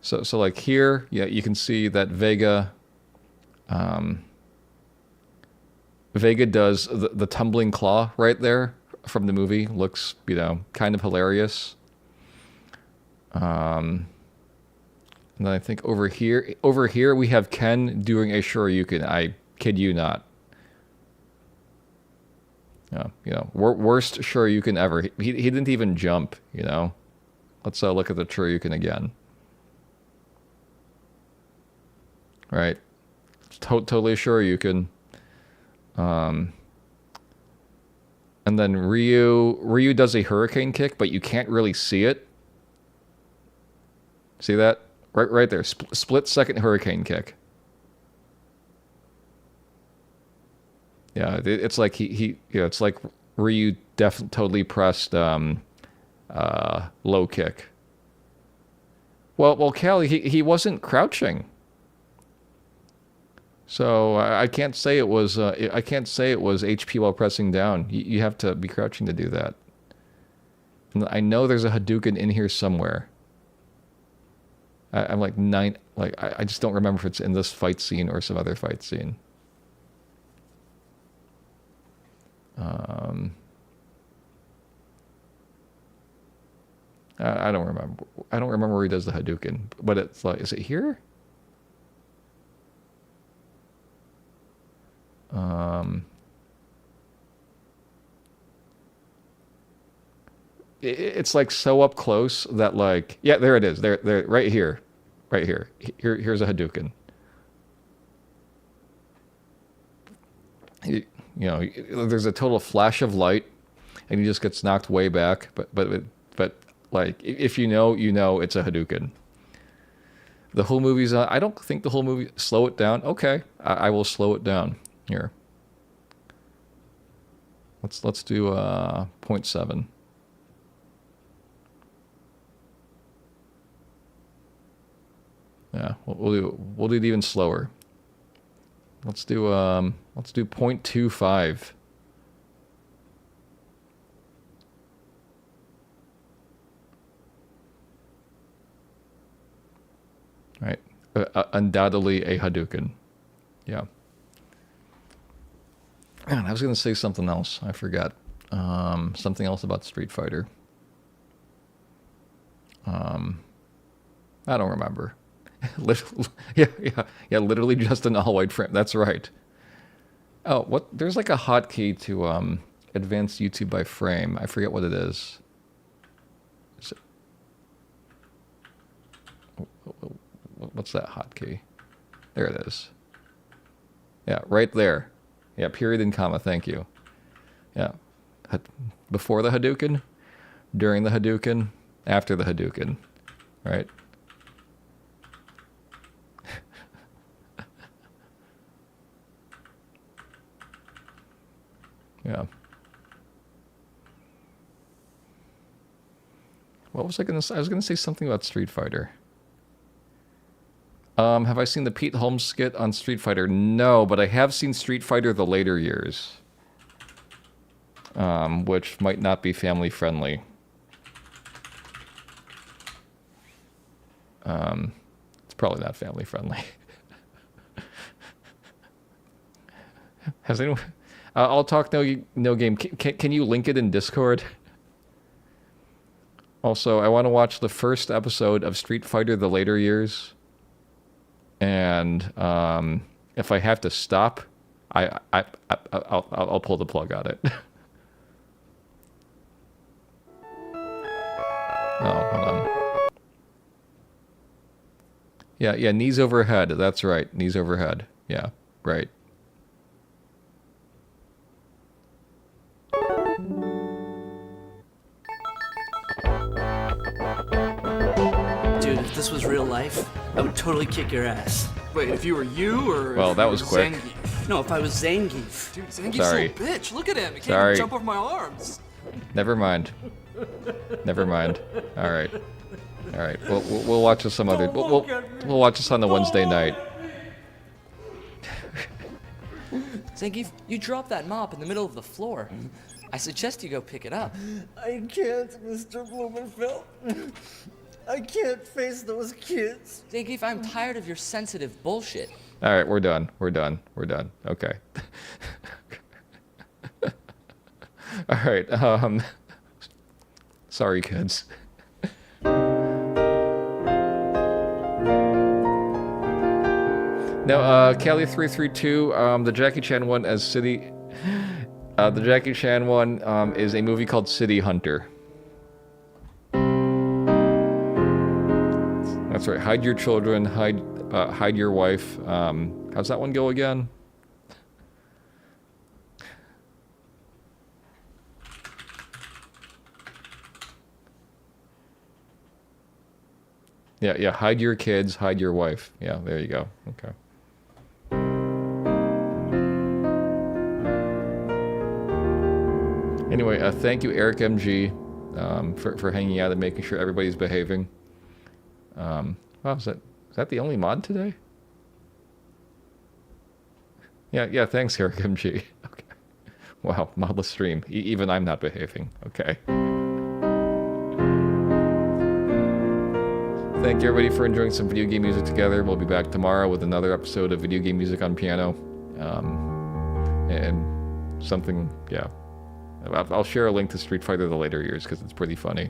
So like here, yeah, you can see that Vega does the tumbling claw right there from the movie. Looks, you know, kind of hilarious. And then I think over here we have Ken doing a Shoryuken. I kid you not. You know, worst Shoryuken ever. He didn't even jump, you know. Let's look at the Shoryuken again. right? Totally sure you can. And then Ryu does a hurricane kick, but you can't really see it. See that? Right there. Split second hurricane kick. Yeah, it's like it's like Ryu totally pressed low kick. Well, Callie, he wasn't crouching. So I can't say it was HP while pressing down. You have to be crouching to do that. And I know there's a Hadouken in here somewhere. I'm like I just don't remember if it's in this fight scene or some other fight scene. I don't remember. I don't remember where he does the Hadouken, but it's like, is it here? It's like so up close that like, yeah, there it is. There, right here, right here. Here's a Hadouken. You know, there's a total flash of light, and he just gets knocked way back. But like, if you know, it's a Hadouken. The whole movie's on. I don't think the whole movie. Slow it down. Okay, I will slow it down here. Let's do 0.7. Yeah, we'll do it even slower. Let's do 0.25. Right, undoubtedly a Hadouken. Yeah. Man, I was gonna say something else. I forgot. Something else about Street Fighter. I don't remember. Yeah. Literally just an all-white frame. That's right. Oh, what? There's like a hotkey to advance YouTube by frame. I forget what it is. Is it... What's that hotkey? There it is. Yeah, right there. Yeah, period and comma. Thank you. Yeah, before the Hadouken, during the Hadouken, after the Hadouken, right? Yeah. What was I gonna say? I was gonna say something about Street Fighter. Have I seen the Pete Holmes skit on Street Fighter? No, but I have seen Street Fighter the later years. Which might not be family friendly. It's probably not family friendly. Has anyone... I'll talk no game. Can you link it in Discord? Also, I want to watch the first episode of Street Fighter the later years. And if I have to stop, I'll pull the plug on it. Oh, hold on. Yeah, knees overhead. That's right, knees overhead. Yeah, right. Dude, if this was real life, I would totally kick your ass. Wait, if you were you or... Well, that was quick. Zangief? No, if I was Zangief. Dude, Zangief's Sorry. a bitch. Look at him. He can't Sorry. even jump over my arms. Never mind. Never mind. All right. All right. We'll watch this some other. We'll watch this on the Wednesday night. Zangief, you dropped that mop in the middle of the floor. I suggest you go pick it up. I can't, Mr. Blumenfeld. I can't face those kids. Zangief, I'm tired of your sensitive bullshit. All right, we're done. We're done. We're done. Okay. All right. Sorry, kids. Now, Callie332, the Jackie Chan one as City... the Jackie Chan one is a movie called City Hunter. That's right. Hide your children. Hide hide your wife. How's that one go again? Yeah, hide your kids, hide your wife. Yeah, there you go. Okay. Anyway, thank you, Eric MG, for hanging out and making sure everybody's behaving. Wow, is that the only mod today? Yeah, thanks, Eric MG. Okay. Wow, modless stream. Even I'm not behaving. Okay. Thank you, everybody, for enjoying some video game music together. We'll be back tomorrow with another episode of Video Game Music on Piano. And something, yeah. I'll share a link to Street Fighter the later years because it's pretty funny.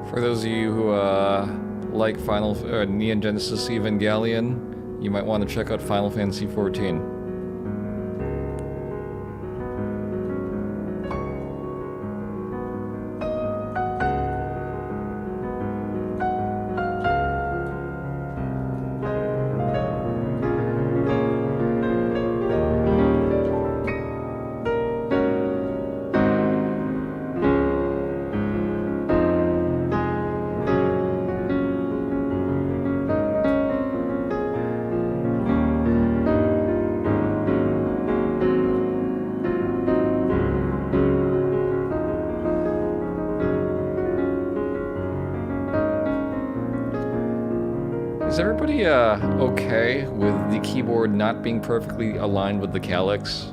For those of you who like Neon Genesis Evangelion, you might want to check out Final Fantasy XIV. Is everybody okay with the keyboard not being perfectly aligned with the calyx?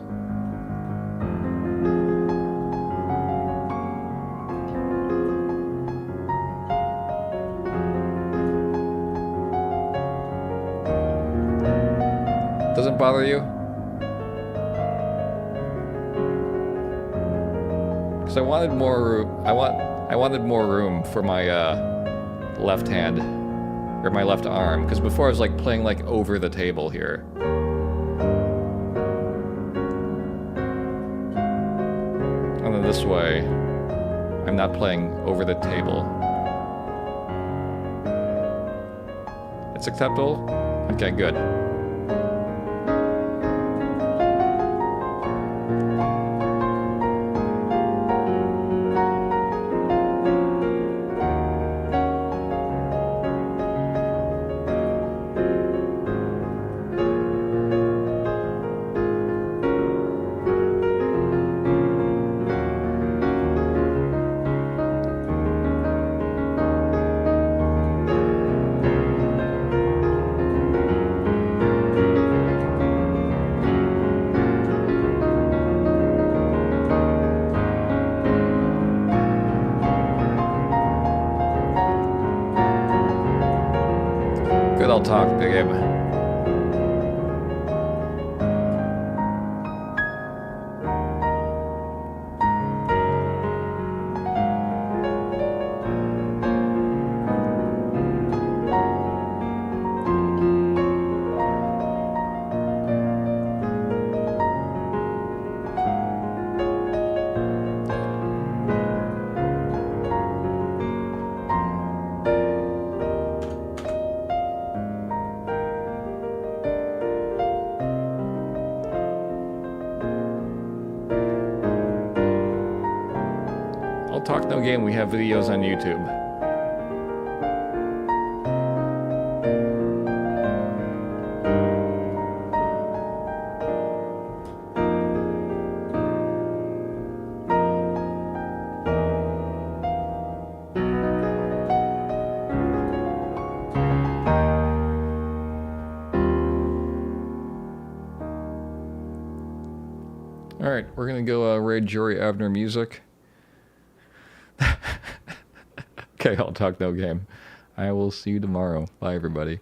Doesn't bother you? Because I wanted more room. I wanted more room for my left hand. Or my left arm, because before I was like playing like over the table here. And then this way, I'm not playing over the table. It's acceptable? Okay, good. talk, babe. I'll talk no game. We have videos on YouTube. All right, we're gonna go raid Jory Abner music. Okay, I'll talk no game. I will see you tomorrow. Bye, everybody.